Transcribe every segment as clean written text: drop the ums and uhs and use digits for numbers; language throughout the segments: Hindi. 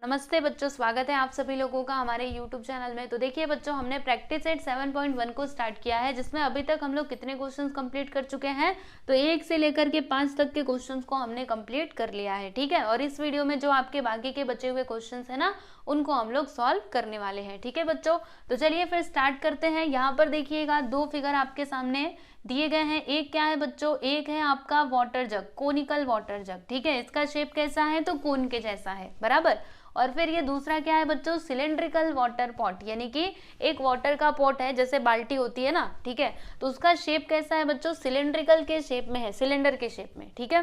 नमस्ते बच्चों, स्वागत है आप सभी लोगों का हमारे YouTube चैनल में। तो देखिए बच्चों, हमने प्रैक्टिस सेट 7.1 को स्टार्ट किया है, जिसमें अभी तक हम लोग कितने क्वेश्चंस कंप्लीट कर चुके हैं। तो 1 से लेकर के 5 तक के क्वेश्चंस को हमने कंप्लीट कर लिया है, ठीक है। और इस वीडियो में जो आपके बाकी के बचे हुए क्वेश्चंस है ना, उनको हम लोग सॉल्व करने वाले हैं, ठीक है बच्चों। तो चलिए फिर स्टार्ट करते हैं। यहाँ पर देखिएगा 2 फिगर आपके सामने दिए गए हैं। एक क्या है बच्चों, एक है आपका water jug, conical water jug, ठीक है। इसका शेप कैसा है, तो कोन के जैसा है, बराबर। और फिर ये दूसरा क्या है बच्चों, सिलेंड्रिकल वाटर पॉट, यानी कि एक वाटर का पॉट है, जैसे बाल्टी होती है ना, ठीक है। तो उसका शेप कैसा है बच्चों, सिलेंड्रिकल के शेप में है, सिलेंडर के शेप में, ठीक है।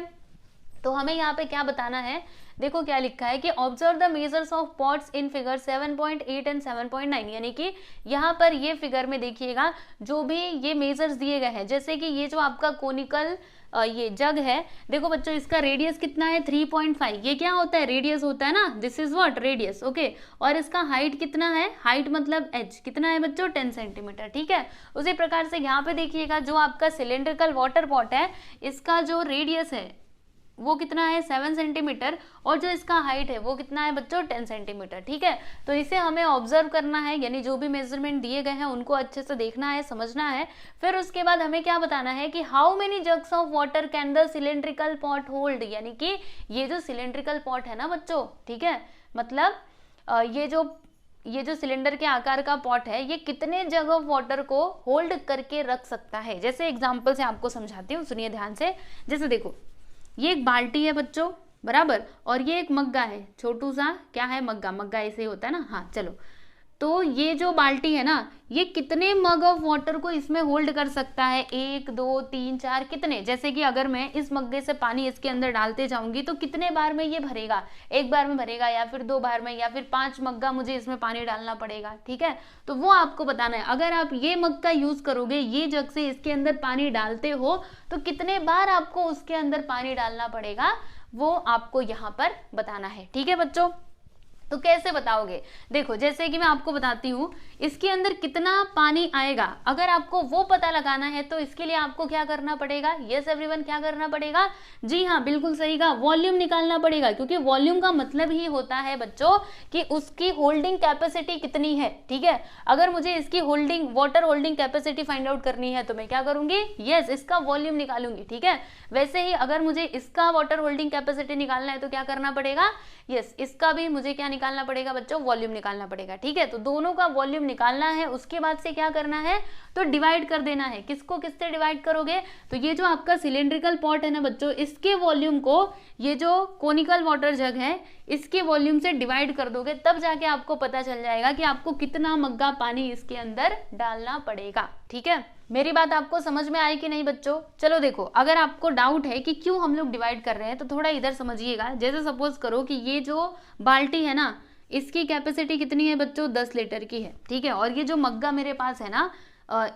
तो हमें यहाँ पे क्या बताना है, देखो क्या लिखा है कि observe the measures of pots in figure 7.8 and 7.9, यानी कि यहाँ पर ये फिगर में देखिएगा जो भी ये मेजर्स दिए गए हैं, जैसे कि ये जो आपका कोनिकल ये जग है, देखो बच्चों इसका रेडियस कितना है 3.5, ये क्या होता है, रेडियस होता है ना, this is what radius, okay. और इसका हाइट कितना है, हाइट मतलब एच कितना है बच्चों, 10 सेंटीमीटर, ठीक है। उसी प्रकार से यहाँ पे देखिएगा जो आपका सिलेंड्रिकल वाटर पॉट है, इसका जो रेडियस है वो कितना है 7 सेंटीमीटर, और जो इसका हाइट है वो कितना है बच्चों 10 सेंटीमीटर, ठीक है। तो इसे हमें ऑब्जर्व करना है, यानी जो भी मेजरमेंट दिए गए हैं उनको अच्छे से देखना है, समझना है। फिर उसके बाद हमें क्या बताना है कि how many jugs of water can the cylindrical pot hold, यानी कि ये जो सिलेंड्रिकल पॉट है ना बच्चों, ठीक है, मतलब ये जो सिलेंडर के आकार का पॉट है, ये कितने जग ऑफ वाटर को होल्ड करके रख सकता है। जैसे एग्जाम्पल से आपको समझाती हूँ, सुनिए ध्यान से। जैसे देखो ये एक बाल्टी है बच्चों, बराबर, और ये एक मग्गा है, छोटू सा क्या है, मग्गा, मग्गा ऐसे ही होता है ना, हाँ चलो। तो ये जो बाल्टी है ना, ये कितने मग ऑफ वाटर को इसमें होल्ड कर सकता है, 1 2 3 4, कितने। जैसे कि अगर मैं इस मग्गे से पानी इसके अंदर डालते जाऊंगी तो कितने बार में ये भरेगा, 1 बार में भरेगा, या फिर 2 बार में, या फिर 5 मग्गा मुझे इसमें पानी डालना पड़ेगा, ठीक है। तो वो आपको बताना है। अगर आप ये मग का यूज करोगे, ये जग से इसके अंदर पानी डालते हो, तो कितने बार आपको उसके अंदर पानी डालना पड़ेगा, वो आपको यहाँ पर बताना है, ठीक है बच्चों। तो कैसे बताओगे, देखो जैसे कि मैं आपको बताती हूँ, इसके अंदर कितना पानी आएगा, अगर आपको वो पता लगाना है तो इसके लिए आपको क्या करना पड़ेगा, यस एवरीवन, क्या करना पड़ेगा, जी हाँ बिल्कुल सही कहा, वॉल्यूम निकालना पड़ेगा। क्योंकि वॉल्यूम का मतलब ही होता है बच्चों कि उसकी होल्डिंग कैपेसिटी कितनी है, ठीक है। अगर मुझे इसकी holding, water holding capacity find out करनी है तो मैं क्या करूंगी, यस इसका वॉल्यूम निकालूंगी, ठीक है। वैसे ही अगर मुझे इसका वाटर होल्डिंग कैपेसिटी निकालना है तो क्या करना पड़ेगा, यस इसका भी मुझे क्या निकालना पड़ेगा बच्चों, वॉल्यूम निकालना पड़ेगा, ठीक है। तो दोनों का वॉल्यूम निकालना है, उसके बाद से क्या करना है, तो डिवाइड कर देना है। किसको किससे डिवाइड करोगे, तो ये जो आपका सिलेंड्रिकल पॉट है ना बच्चों, इसके वॉल्यूम को ये जो कोनिकल वाटर जग है इसके वॉल्यूम से डिवाइड कर दोगे, तब जाके आपको पता चल जाएगा कि आपको कितना मग्गा पानी इसके अंदर डालना पड़ेगा, ठीक है। मेरी बात आपको समझ में आई कि नहीं बच्चों। चलो देखो, अगर आपको डाउट है कि क्यों हम लोग डिवाइड कर रहे हैं तो थोड़ा इधर समझिएगा। जैसे सपोज करो कि ये जो बाल्टी है ना, इसकी कैपेसिटी कितनी है बच्चों, 10 लीटर की है, ठीक है। और ये जो मग्गा मेरे पास है ना,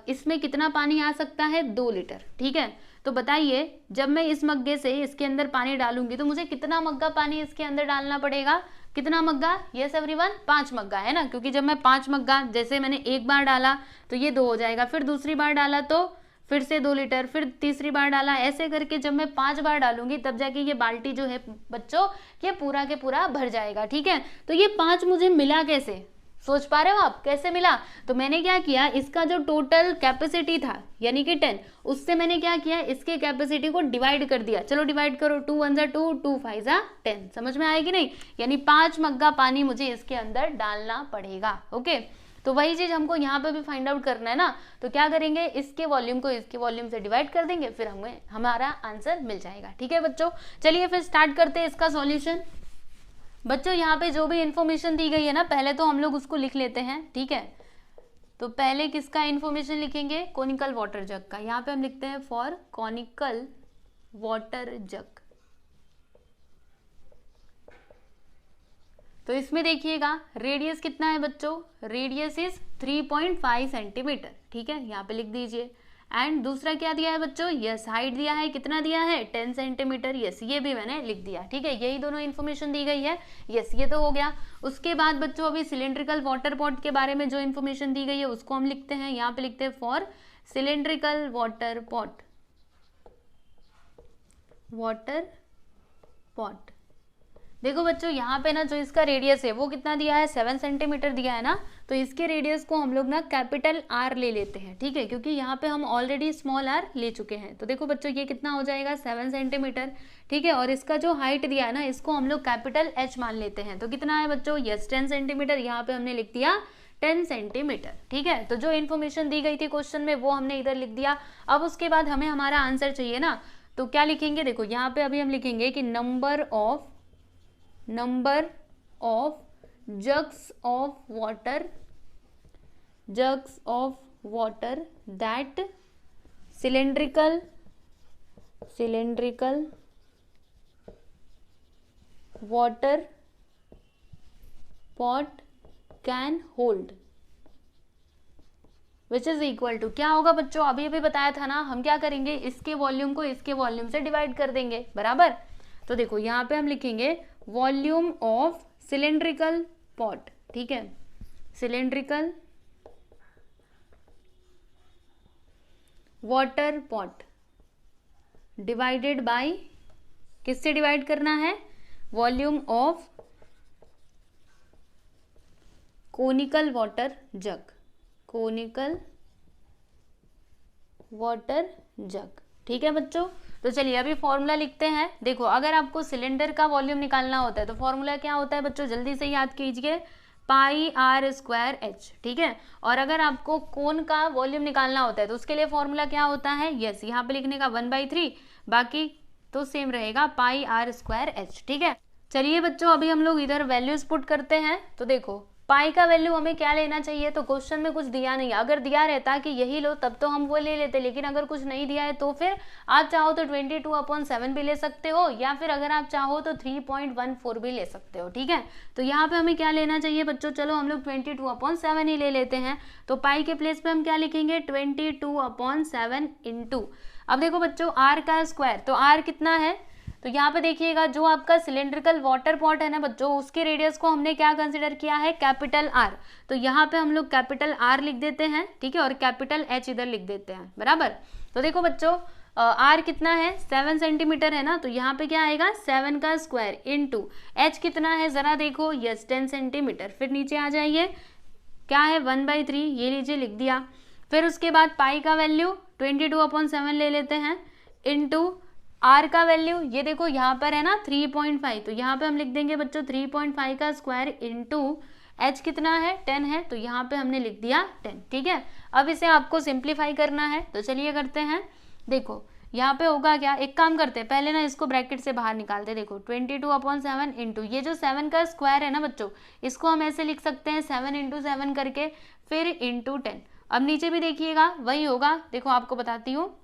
इसमें कितना पानी आ सकता है, 2 लीटर, ठीक है। तो बताइए जब मैं इस मग्गे से इसके अंदर पानी डालूंगी तो मुझे कितना मग्गा पानी इसके अंदर डालना पड़ेगा, कितना मग्गा, यस एवरीवन 5 मग्गा है ना। क्योंकि जब मैं 5 मग्गा, जैसे मैंने एक बार डाला तो ये 2 हो जाएगा, फिर दूसरी बार डाला तो फिर से 2 लीटर, फिर तीसरी बार डाला, ऐसे करके जब मैं 5 बार डालूंगी तब जाके ये बाल्टी जो है बच्चों, ये पूरा के पूरा भर जाएगा, ठीक है। तो ये 5 मुझे मिला कैसे, सोच पा रहे हो आप कैसे मिला। तो मैंने क्या किया, इसका जो टोटल कैपेसिटी था यानी कि 10, उससे मैंने क्या किया, इसके कैपेसिटी को डिवाइड कर दिया। चलो डिवाइड करो, 2 1 जा 2, 2 5 जा 10, समझ में आएगी नहीं, यानी 5 मग्गा पानी मुझे इसके अंदर डालना पड़ेगा, ओके। तो वही चीज हमको यहाँ पे भी फाइंड आउट करना है ना, तो क्या करेंगे, इसके वॉल्यूम को इसके वॉल्यूम से डिवाइड कर देंगे, फिर हमें हमारा आंसर मिल जाएगा, ठीक है बच्चों। चलिए फिर स्टार्ट करते हैं इसका सॉल्यूशन। बच्चों यहाँ पे जो भी इंफॉर्मेशन दी गई है ना, पहले तो हम लोग उसको लिख लेते हैं, ठीक है। तो पहले किसका इंफॉर्मेशन लिखेंगे, कोनिकल वाटर जग का। यहाँ पे हम लिखते हैं फॉर कोनिकल वाटर जग। तो इसमें देखिएगा रेडियस कितना है बच्चों, रेडियस इज 3.5 सेंटीमीटर, ठीक है, यहाँ पे लिख दीजिए। एंड दूसरा क्या दिया है बच्चों, यस हाइट दिया है, कितना दिया है 10 सेंटीमीटर, यस ये भी मैंने लिख दिया, ठीक है। यही दोनों इन्फॉर्मेशन दी गई है, यस ये तो हो गया। उसके बाद बच्चों अभी सिलेंड्रिकल वाटर पॉट के बारे में जो इन्फॉर्मेशन दी गई है उसको हम लिखते हैं, यहाँ पे लिखते हैं for cylindrical water pot, water pot देखो बच्चों यहाँ पे ना जो इसका रेडियस है वो कितना दिया है, 7 सेंटीमीटर दिया है ना, तो इसके रेडियस को हम लोग ना कैपिटल आर ले लेते हैं, ठीक है, क्योंकि यहाँ पे हम ऑलरेडी स्मॉल आर ले चुके हैं। तो देखो बच्चों ये कितना हो जाएगा, 7 सेंटीमीटर, ठीक है, और इसका जो हाइट दिया है ना इसको हम लोग कैपिटल एच मान लेते हैं। तो कितना है बच्चों, यस 10 सेंटीमीटर, यहाँ पे हमने लिख दिया 10 सेंटीमीटर, ठीक है। तो जो इन्फॉर्मेशन दी गई थी क्वेश्चन में वो हमने इधर लिख दिया। अब उसके बाद हमें हमारा आंसर चाहिए ना, तो क्या लिखेंगे, देखो यहाँ पे अभी हम लिखेंगे कि number of jugs of water that cylindrical water pot can hold, which is equal to, क्या होगा बच्चों, अभी अभी बताया था ना, हम क्या करेंगे, इसके वॉल्यूम को इसके वॉल्यूम से डिवाइड कर देंगे, बराबर। तो देखो यहाँ पे हम लिखेंगे वॉल्यूम ऑफ सिलेंड्रिकल पॉट, ठीक है, cylindrical water pot divided by, किससे डिवाइड करना है, volume of conical water jug, conical water jug, ठीक है बच्चों। तो चलिए अभी फॉर्मूला लिखते हैं। देखो अगर आपको सिलेंडर का वॉल्यूम निकालना होता है तो फॉर्मूला क्या होता है बच्चों, जल्दी से याद कीजिए, पाई आर स्क्वायर एच, ठीक है। और अगर आपको कोन का वॉल्यूम निकालना होता है तो उसके लिए फॉर्मूला क्या होता है, यस यहाँ पे लिखने का 1/3, बाकी तो सेम रहेगा पाई आर स्क्वायर एच, ठीक है। चलिए बच्चों अभी हम लोग इधर वैल्यूज पुट करते हैं। तो देखो पाई का वैल्यू हमें क्या लेना चाहिए, तो क्वेश्चन में कुछ दिया नहीं, अगर दिया रहता कि यही लो तब तो हम वो ले लेते, लेकिन अगर कुछ नहीं दिया है तो फिर आप चाहो तो 22/7 भी ले सकते हो, या फिर अगर आप चाहो तो 3.14 भी ले सकते हो, ठीक है। तो यहाँ पे हमें क्या लेना चाहिए बच्चों, चलो हम लोग 22/7 ही ले लेते हैं। तो पाई के प्लेस पे हम क्या लिखेंगे, 22/7 इंटू, अब देखो बच्चों आर का स्क्वायर, तो आर कितना है, तो यहाँ पे देखिएगा जो आपका सिलेंड्रिकल वाटर पॉट है ना बच्चों, उसके रेडियस को हमने क्या कंसीडर किया है, कैपिटल आर, तो यहाँ पे हम लोग कैपिटल आर लिख देते हैं, ठीक है, और कैपिटल एच इधर लिख देते हैं, बराबर। तो देखो बच्चों आर कितना है, 7 सेंटीमीटर है ना, तो यहाँ पे क्या आएगा 7 का स्क्वायर इंटू एच कितना है जरा देखो, यस 10 सेंटीमीटर, फिर नीचे आ जाइए क्या है 1/3, ये लीजिए लिख दिया। फिर उसके बाद पाई का वैल्यू 22/7 ले लेते हैं इंटू आर का वैल्यू, ये देखो यहाँ पर है ना 3.5, तो यहाँ पे हम लिख देंगे बच्चों 3.5 का स्क्वायर इंटू एच कितना है 10 है, तो यहाँ पे हमने लिख दिया 10, ठीक है। अब इसे आपको सिंप्लीफाई करना है, तो चलिए करते हैं। देखो यहाँ पे होगा क्या, एक काम करते हैं पहले ना इसको ब्रैकेट से बाहर निकालते, देखो 22/7 इंटू ये जो 7 का स्क्वायर है ना बच्चों, इसको हम ऐसे लिख सकते हैं 7 × 7 करके, फिर इंटू 10। अब नीचे भी देखिएगा वही होगा, देखो आपको बताती हूँ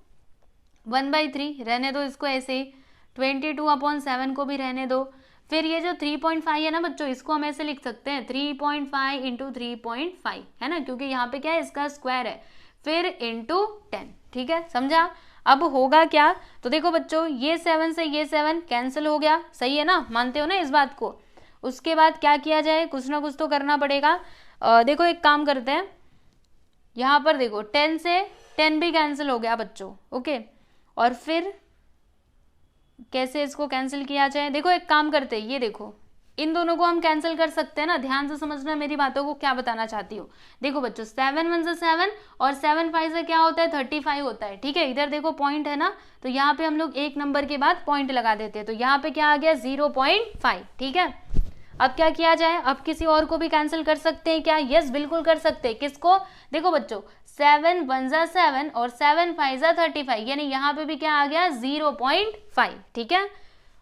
1/3 रहने दो इसको ऐसे ही, 22/7 को भी रहने दो, फिर ये जो 3.5 है ना बच्चों, इसको हम ऐसे लिख सकते हैं 3.5 इंटू 3.5 है ना, क्योंकि यहाँ पे क्या है इसका स्क्वायर है, फिर इंटू 10, ठीक है, समझा। अब होगा क्या, तो देखो बच्चों ये 7 से ये 7 कैंसिल हो गया, सही है ना, मानते हो ना इस बात को। उसके बाद क्या किया जाए, कुछ ना कुछ तो करना पड़ेगा। देखो एक काम करते हैं, यहाँ पर देखो 10 से 10 भी कैंसिल हो गया बच्चों, ओके। और फिर कैसे इसको कैंसिल किया जाए, देखो एक काम करते हैं, ये देखो इन दोनों को हम कैंसिल कर सकते हैं ना, ध्यान से समझना मेरी बातों को, क्या बताना चाहती हूँ। देखो बच्चों 7 × 1 = 7 और 7 × 5 से क्या होता है 35 होता है, ठीक है। इधर देखो पॉइंट है ना, तो यहाँ पे हम लोग एक नंबर के बाद पॉइंट लगा देते हैं, तो यहाँ पे क्या आ गया 0.5, ठीक है। अब क्या किया जाए, अब किसी और को भी कैंसिल कर सकते हैं क्या, यस बिल्कुल कर सकते हैं, किसको, देखो बच्चों 7 × 1 = 7 और 7 × 5 = 35, यानी यहाँ पे भी क्या आ गया 0.5, ठीक है।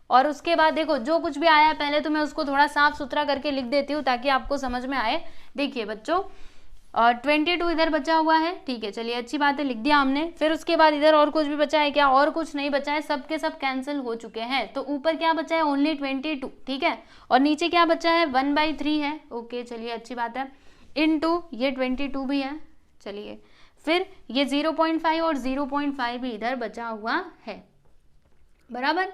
और उसके बाद देखो जो कुछ भी आया है पहले तो मैं उसको थोड़ा साफ सुथरा करके लिख देती हूँ ताकि आपको समझ में आए। देखिए बच्चों 22 इधर बचा हुआ है, ठीक है, चलिए अच्छी बात है, लिख दिया हमने। फिर उसके बाद इधर और कुछ भी बचा है क्या, और कुछ नहीं बचा है, सब के सब कैंसिल हो चुके हैं। तो ऊपर क्या बचा है ओनली 22, ठीक है, और नीचे क्या बचा है 1/3 है, ओके चलिए अच्छी बात है, इनटू ये 22 भी है, चलिए फिर ये 0.5 और 0.5 भी इधर बचा हुआ है, बराबर।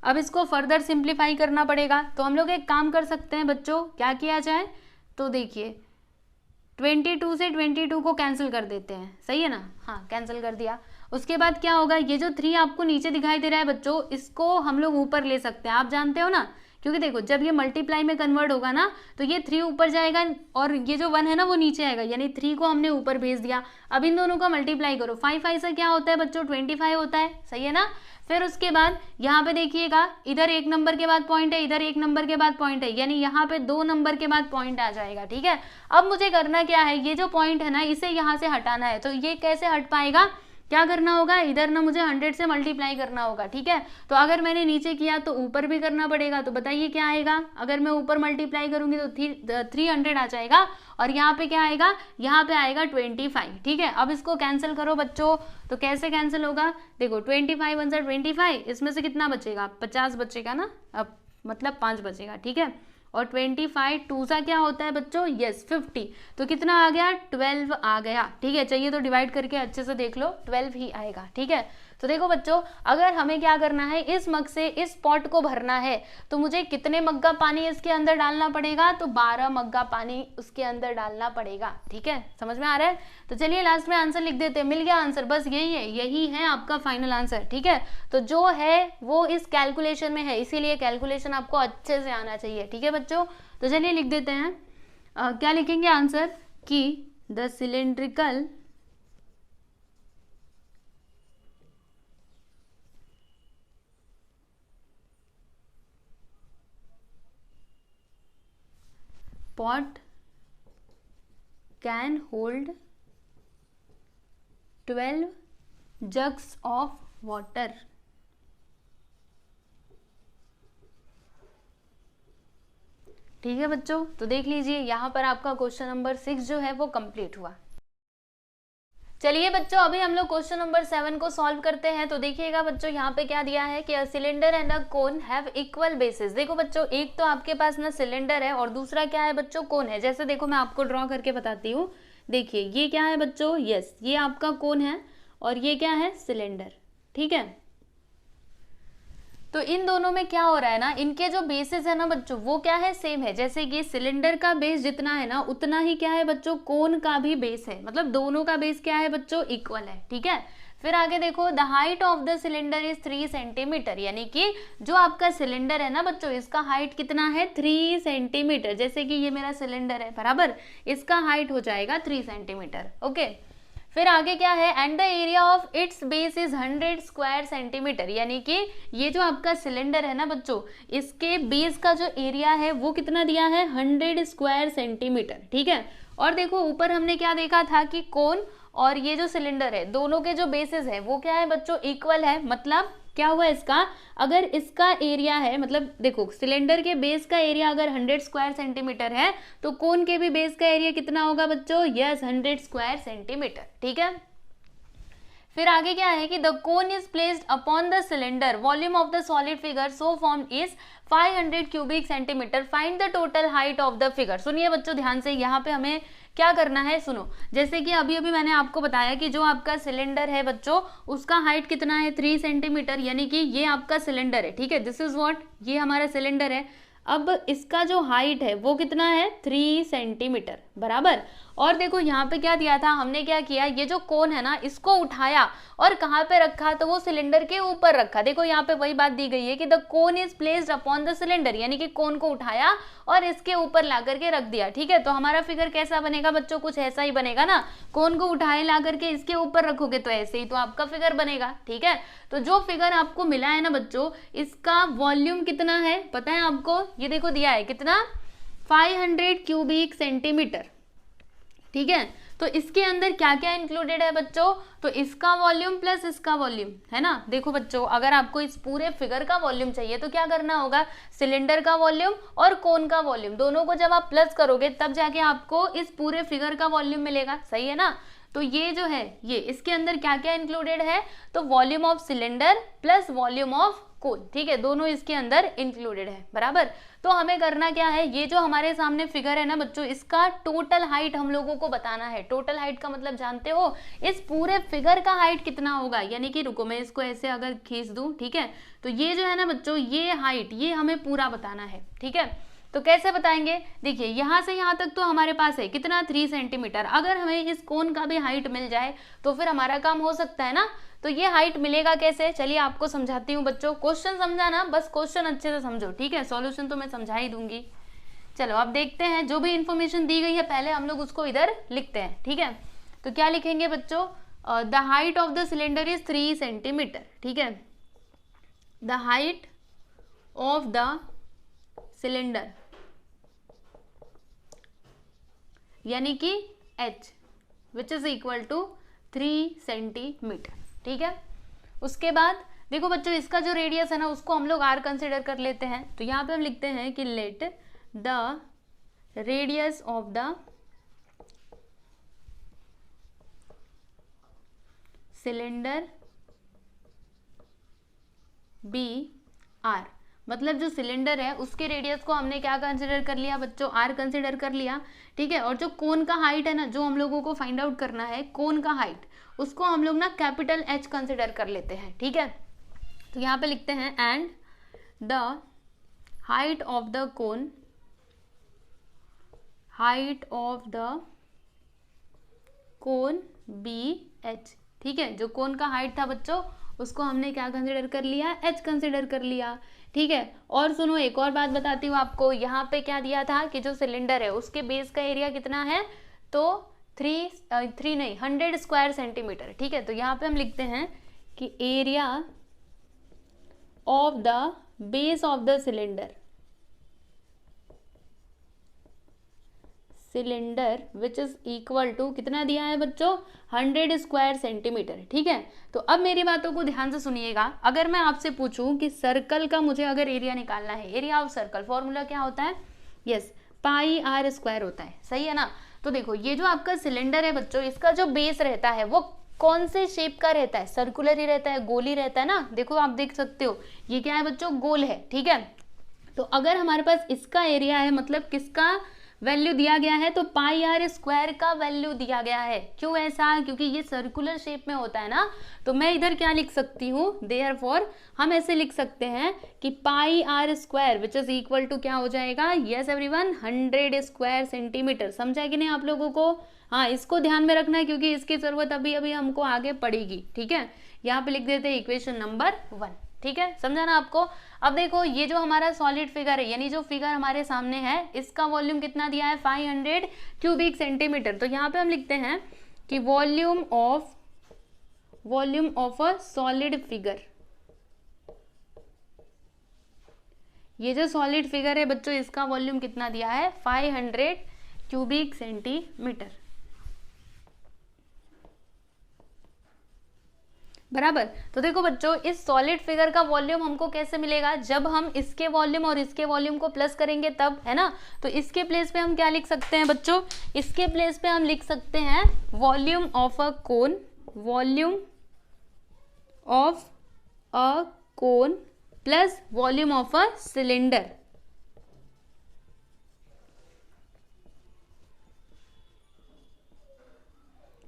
अब इसको फर्दर सिंप्लीफाई करना पड़ेगा, तो हम लोग एक काम कर सकते हैं बच्चों, क्या किया जाए, तो देखिए 22 से 22 को कैंसिल कर देते हैं, सही है ना, हाँ कैंसिल कर दिया। उसके बाद क्या होगा, ये जो 3 आपको नीचे दिखाई दे रहा है बच्चों, इसको हम लोग ऊपर ले सकते हैं। आप जानते हो ना क्योंकि देखो जब ये मल्टीप्लाई में कन्वर्ट होगा ना तो ये 3 ऊपर जाएगा और ये जो 1 है ना वो नीचे आएगा, यानी 3 को हमने ऊपर भेज दिया। अब इन दोनों का मल्टीप्लाई करो, 5 से क्या होता है बच्चों 25 होता है, सही है ना। फिर उसके बाद यहाँ पे देखिएगा इधर 1 नंबर के बाद पॉइंट है, इधर 1 नंबर के बाद पॉइंट है, यानी यहाँ पे 2 नंबर के बाद पॉइंट आ जाएगा, ठीक है। अब मुझे करना क्या है, ये जो पॉइंट है ना इसे यहाँ से हटाना है। तो ये कैसे हट पाएगा, क्या करना होगा, इधर ना मुझे 100 से मल्टीप्लाई करना होगा, ठीक है। तो अगर मैंने नीचे किया तो ऊपर भी करना पड़ेगा। तो बताइए क्या आएगा, अगर मैं ऊपर मल्टीप्लाई करूंगी तो 300 आ जाएगा और यहाँ पे क्या आएगा, यहाँ पे आएगा 25, ठीक है। अब इसको कैंसिल करो बच्चों, तो कैसे कैंसिल होगा, देखो 25 × 25, इसमें से कितना बचेगा, 50 बचेगा ना, अब मतलब 5 बचेगा, ठीक है। और 25 2 सा क्या होता है बच्चों, यस 50, तो कितना आ गया, 12 आ गया, ठीक है। चाहिए तो डिवाइड करके अच्छे से देख लो, 12 ही आएगा, ठीक है। तो देखो बच्चों, अगर हमें क्या करना है, इस मग से इस पॉट को भरना है तो मुझे कितने मग्गा पानी इसके अंदर डालना पड़ेगा, तो 12 मग्गा पानी उसके अंदर डालना पड़ेगा, ठीक है। समझ में आ रहा है। तो चलिए लास्ट में आंसर लिख देते हैं, मिल गया आंसर, बस यही है आपका फाइनल आंसर, ठीक है। तो जो है वो इस कैलकुलेशन में है, इसीलिए कैलकुलेशन आपको अच्छे से आना चाहिए, ठीक है बच्चों। तो चलिए लिख देते हैं, क्या लिखेंगे आंसर, कि the cylindrical pot can hold 12 jugs of water। ठीक है बच्चों, तो देख लीजिए यहाँ पर आपका क्वेश्चन नंबर 6 जो है वो कंप्लीट हुआ। चलिए बच्चों, अभी हम लोग क्वेश्चन नंबर 7 को सॉल्व करते हैं। तो देखिएगा बच्चों, यहाँ पे क्या दिया है कि अ cylinder and a cone have equal basis. देखो बच्चों, एक तो आपके पास ना सिलेंडर है और दूसरा क्या है बच्चों, कोन है। जैसे देखो मैं आपको ड्रॉ करके बताती हूँ, देखिए ये क्या है बच्चों, यस ये आपका कोन है और ये क्या है, सिलेंडर, ठीक है। तो इन दोनों में क्या हो रहा है ना, इनके जो बेसिस है ना बच्चों वो क्या है, सेम है। जैसे कि सिलेंडर का बेस जितना है ना उतना ही क्या है बच्चों, कोन का भी बेस है, मतलब दोनों का बेस क्या है बच्चों, इक्वल है, ठीक है। फिर आगे देखो, the height of the cylinder is 3 centimetre, यानी कि जो आपका सिलेंडर है ना बच्चों इसका हाइट कितना है, 3 सेंटीमीटर। जैसे कि ये मेरा सिलेंडर है बराबर, इसका हाइट हो जाएगा 3 सेंटीमीटर, ओके। फिर आगे क्या है, and the area of its base is 100 square centimetre, यानी कि ये जो आपका सिलेंडर है ना बच्चों इसके बेस का जो एरिया है वो कितना दिया है, 100 स्क्वायर सेंटीमीटर, ठीक है। और देखो ऊपर हमने क्या देखा था कि कोन और ये जो सिलेंडर है दोनों के जो बेसिस है वो क्या है बच्चों, इक्वल है। मतलब क्या हुआ इसका, अगर इसका एरिया है, मतलब देखो सिलेंडर के बेस का एरिया अगर 100 स्क्वायर सेंटीमीटर है तो कोन के भी बेस का एरिया कितना होगा बच्चों, यस 100 स्क्वायर सेंटीमीटर, ठीक है। फिर आगे क्या है कि the cone is placed upon the cylinder, volume of the solid figure so form is 500 cubic centimetre, find the total height of the figure. सुनिए बच्चों ध्यान से, यहाँ पे हमें क्या करना है, सुनो। जैसे कि अभी मैंने आपको बताया कि जो आपका सिलेंडर है बच्चों उसका हाइट कितना है, 3 सेंटीमीटर, यानी कि ये आपका सिलेंडर है, ठीक है। दिस इज व्हाट, ये हमारा सिलेंडर है। अब इसका जो हाइट है वो कितना है, 3 सेंटीमीटर बराबर। और देखो यहाँ पे क्या दिया था, हमने क्या किया, ये जो कोन है ना इसको उठाया और कहाँ पे रखा, तो वो सिलेंडर के ऊपर रखा। देखो यहाँ पे वही बात दी गई है कि the cone is placed upon the cylinder, यानी कि कोन को उठाया और इसके ऊपर ला करके रख दिया, ठीक है। तो हमारा फिगर कैसा बनेगा बच्चों, कुछ ऐसा ही बनेगा ना। कोन को उठाए ला करके इसके ऊपर रखोगे तो ऐसे ही तो आपका फिगर बनेगा, ठीक है। तो जो फिगर आपको मिला है ना बच्चों इसका वॉल्यूम कितना है पता है आपको, ये देखो दिया है कितना, 500 क्यूबिक सेंटीमीटर, ठीक है। तो इसके अंदर क्या क्या इंक्लूडेड है बच्चों, तो इसका वॉल्यूम प्लस इसका वॉल्यूम है ना। देखो बच्चों, अगर आपको इस पूरे फिगर का वॉल्यूम चाहिए तो क्या करना होगा, सिलेंडर का वॉल्यूम और कोन का वॉल्यूम दोनों को जब आप प्लस करोगे तब जाके आपको इस पूरे फिगर का वॉल्यूम मिलेगा, सही है ना। तो ये जो है ये इसके अंदर क्या क्या इंक्लूडेड है, तो volume of cylinder plus volume of cone, ठीक है, दोनों इसके अंदर इंक्लूडेड है बराबर। तो हमें करना क्या है, ये जो हमारे सामने फिगर है ना बच्चों इसका टोटल हाइट हम लोगों को बताना है। टोटल हाइट का मतलब जानते हो, इस पूरे फिगर का हाइट कितना होगा, यानी कि रुको मैं इसको ऐसे अगर खींच दूं, ठीक है। तो ये जो है ना बच्चों ये हाइट ये हमें पूरा बताना है, ठीक है। तो कैसे बताएंगे, देखिए यहाँ से यहाँ तक तो हमारे पास है कितना 3 सेंटीमीटर। अगर हमें इस कोन का भी हाइट मिल जाए तो फिर हमारा काम हो सकता है ना। तो ये हाइट मिलेगा कैसे, चलिए आपको समझाती हूँ बच्चों। क्वेश्चन समझाना, बस क्वेश्चन अच्छे से समझो, ठीक है। सॉल्यूशन तो मैं समझा ही दूंगी। चलो अब देखते हैं, जो भी इंफॉर्मेशन दी गई है पहले हम लोग उसको इधर लिखते हैं, ठीक है। तो क्या लिखेंगे बच्चों, the height of the cylinder is 3 centimetre, ठीक है। The height of the cylinder यानी कि h which is equal to 3 centimetre, ठीक है। उसके बाद देखो बच्चों, इसका जो रेडियस है ना उसको हम लोग r कंसिडर कर लेते हैं। तो यहाँ पे हम लिखते हैं कि let the radius of the cylinder be r, मतलब जो सिलेंडर है उसके रेडियस को हमने क्या कंसिडर कर लिया बच्चों, r कंसिडर कर लिया, ठीक है। और जो कोन का हाइट है ना, जो हम लोगों को फाइंड आउट करना है कोन का हाइट, उसको हम लोग ना कैपिटल H कंसिडर कर लेते हैं, ठीक है। तो यहाँ पे लिखते हैं and the height of the cone, height of the cone BH, ठीक है। जो कोन का हाइट था बच्चों उसको हमने क्या कंसिडर कर लिया, H कंसिडर कर लिया, ठीक है। और सुनो एक और बात बताती हूँ आपको, यहाँ पे क्या दिया था कि जो सिलेंडर है उसके बेस का एरिया कितना है, तो 100 स्क्वायर सेंटीमीटर, ठीक है। तो यहाँ पे हम लिखते हैं कि area of the base of the cylinder which is equal to कितना दिया है बच्चों, 100 स्क्वायर सेंटीमीटर, ठीक है। तो अब मेरी बातों को ध्यान से सुनिएगा। अगर मैं आपसे पूछूं कि सर्कल का मुझे अगर एरिया निकालना है, एरिया ऑफ सर्कल फॉर्मूला क्या होता है, यस पाई r स्क्वायर होता है, सही है ना। तो देखो ये जो आपका सिलेंडर है बच्चों, इसका जो बेस रहता है वो कौन से शेप का रहता है, सर्कुलर ही रहता है, गोल ही रहता है ना। देखो आप देख सकते हो ये क्या है बच्चों, गोल है, ठीक है। तो अगर हमारे पास इसका एरिया है, मतलब किसका वैल्यू दिया गया है, तो पाई r स्क्वायर का वैल्यू दिया गया है। क्यों ऐसा, क्योंकि ये सर्कुलर शेप में होता है ना। तो मैं इधर क्या लिख सकती हूँ, देयरफॉर हम ऐसे लिख सकते हैं कि pi r square which is equal to क्या हो जाएगा, यस एवरीवन 100 स्क्वायर सेंटीमीटर। समझा कि नहीं आप लोगों को, हाँ इसको ध्यान में रखना है क्योंकि इसकी जरूरत अभी अभी हमको आगे पड़ेगी, ठीक है। यहाँ पे लिख देते हैं इक्वेशन नंबर 1, ठीक है, समझा ना आपको। अब देखो ये जो हमारा सॉलिड फिगर है, यानी जो फिगर हमारे सामने है, इसका वॉल्यूम कितना दिया है, 500 क्यूबिक सेंटीमीटर। तो यहाँ पे हम लिखते हैं कि volume of a solid figure, ये जो सॉलिड फिगर है बच्चों इसका वॉल्यूम कितना दिया है, 500 क्यूबिक सेंटीमीटर, बराबर। तो देखो बच्चों इस सॉलिड फिगर का वॉल्यूम हमको कैसे मिलेगा, जब हम इसके वॉल्यूम और इसके वॉल्यूम को प्लस करेंगे तब, है ना। तो इसके प्लेस पे हम क्या लिख सकते हैं बच्चों, इसके प्लेस पे हम लिख सकते हैं volume of a cone, volume of a cone plus volume of a cylinder,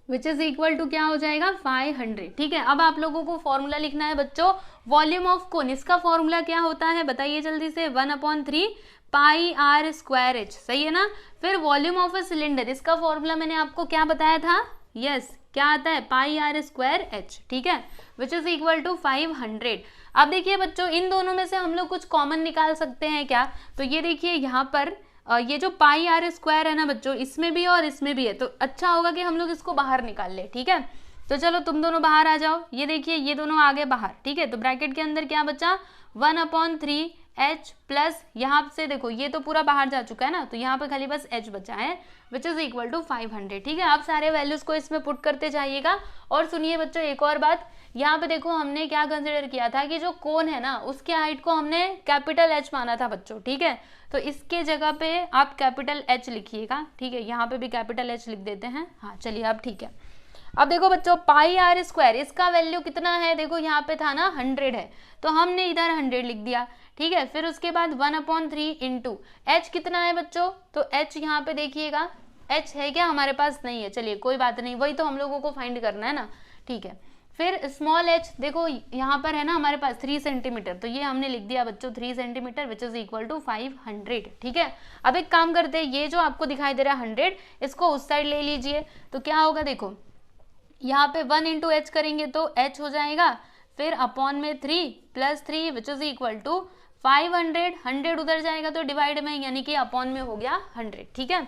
which is equal to क्या हो जाएगा 500, ठीक है। अब आप लोगों को फॉर्मूला लिखना है बच्चों, वॉल्यूम ऑफ कोन, इसका फॉर्मूला क्या होता है बताइए जल्दी से, 1/3 पाई r स्क्वायर h, सही है ना। फिर वॉल्यूम ऑफ अ सिलेंडर, इसका फॉर्मूला मैंने आपको क्या बताया था, यस क्या आता है, पाई r स्क्वायर h, ठीक है, विच इज इक्वल टू 500। अब देखिए बच्चों इन दोनों में से हम लोग कुछ कॉमन निकाल सकते हैं क्या, तो ये देखिए यहाँ पर ये जो पाई r स्क्वायर है ना बच्चों, इसमें भी और इसमें भी है, तो अच्छा होगा कि हम लोग इसको बाहर निकाल ले, ठीक है। तो चलो तुम दोनों बाहर आ जाओ, ये देखिए ये दोनों आगे बाहर, ठीक है। तो ब्रैकेट के अंदर क्या बचा, 1/3 h प्लस यहाँ से देखो ये तो पूरा बाहर जा चुका है ना, तो यहाँ पे खाली बस h बचा है, विच इज इक्वल टू 500, ठीक है। आप सारे वैल्यूज को इसमें पुट करते जाइएगा। और सुनिए बच्चों एक और बात, यहाँ पे देखो हमने क्या कंसिडर किया था कि जो कोन है ना उसके हाइट को हमने कैपिटल H माना था बच्चों, ठीक है। तो इसके जगह पे आप कैपिटल H लिखिएगा, ठीक है, यहाँ पे भी कैपिटल H लिख देते हैं, हाँ चलिए अब ठीक है। अब देखो बच्चों पाई r स्क्वायर, इसका वैल्यू कितना है, देखो यहाँ पे था ना 100 है, तो हमने इधर 100 लिख दिया, ठीक है। फिर उसके बाद 1/3 इंटू h कितना है बच्चों, तो h यहाँ पे देखिएगा, h है क्या हमारे पास, नहीं है, चलिए कोई बात नहीं, वही तो हम लोगों को फाइंड करना है ना, ठीक है। फिर स्मॉल h, देखो यहाँ पर है ना हमारे पास 3 सेंटीमीटर, तो ये हमने लिख दिया बच्चों 3 centimetre which is equal to 500, ठीक है। अब एक काम करते हैं, ये जो आपको दिखाई दे रहा है 100, इसको उस साइड ले लीजिए, तो क्या होगा देखो यहाँ पे 1 इंटू एच करेंगे तो h हो जाएगा, फिर अपॉन में 3 plus 3 which is equal to 500, 100 उधर जाएगा तो डिवाइड में, यानी कि अपॉन में हो गया 100, ठीक है।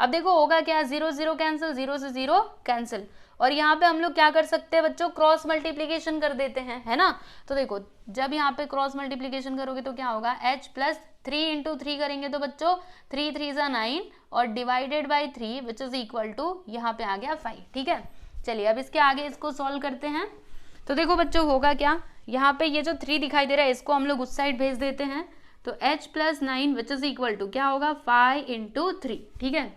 अब देखो होगा क्या, 0 0 कैंसिल, 0 से 0 कैंसिल, और यहाँ पे हम लोग क्या कर सकते हैं बच्चों, क्रॉस मल्टीप्लीकेशन कर देते हैं, है ना। तो देखो जब यहाँ पे क्रॉस मल्टीप्लीकेशन करोगे तो क्या होगा, h प्लस 3 इंटू 3 करेंगे तो बच्चों 3 3 जा 9 और divided by 3 which is equal to यहाँ पे आ गया 5, ठीक है। चलिए अब इसके आगे इसको सॉल्व करते हैं। तो देखो बच्चों होगा क्या, यहाँ पे ये जो 3 दिखाई दे रहा है इसको हम लोग उस साइड भेज देते हैं, तो h plus 9 which is equal to क्या होगा 5 इंटू 3, ठीक है।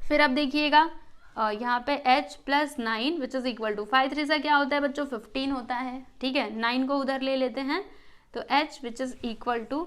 फिर अब देखिएगा यहाँ पे h plus 9 which is equal to 5 3 से क्या होता है बच्चों 15 होता है, ठीक है। 9 को उधर ले लेते हैं, तो h which is equal to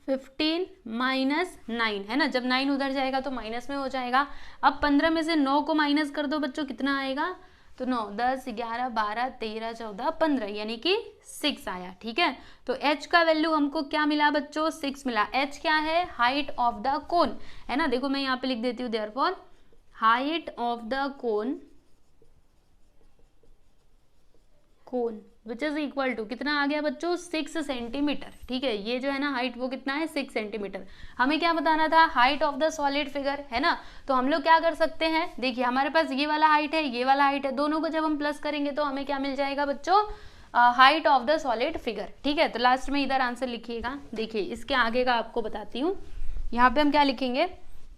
15 minus 9, है ना, जब 9 उधर जाएगा तो माइनस में हो जाएगा। अब 15 में से 9 को माइनस कर दो बच्चों, कितना आएगा, तो 9 10 11 12 13 14 15, यानी कि 6 आया, ठीक है। तो h का वैल्यू हमको क्या मिला बच्चों, 6 मिला। h क्या है, हाइट ऑफ द कोन, है ना। देखो मैं यहाँ पे लिख देती हूँ, therefore height of the cone which is equal to कितना आ गया बच्चों 6 सेंटीमीटर, ठीक है। ये जो है ना हाइट वो कितना है 6 सेंटीमीटर। हमें क्या बताना था, height of the solid figure, है ना। तो हम लोग क्या कर सकते हैं, देखिए हमारे पास ये वाला हाइट है, ये वाला हाइट है, दोनों को जब हम प्लस करेंगे तो हमें क्या मिल जाएगा बच्चों, height of the solid figure, ठीक है। तो लास्ट में इधर आंसर लिखिएगा। देखिए इसके आगे का आपको बताती हूँ, यहाँ पे हम क्या लिखेंगे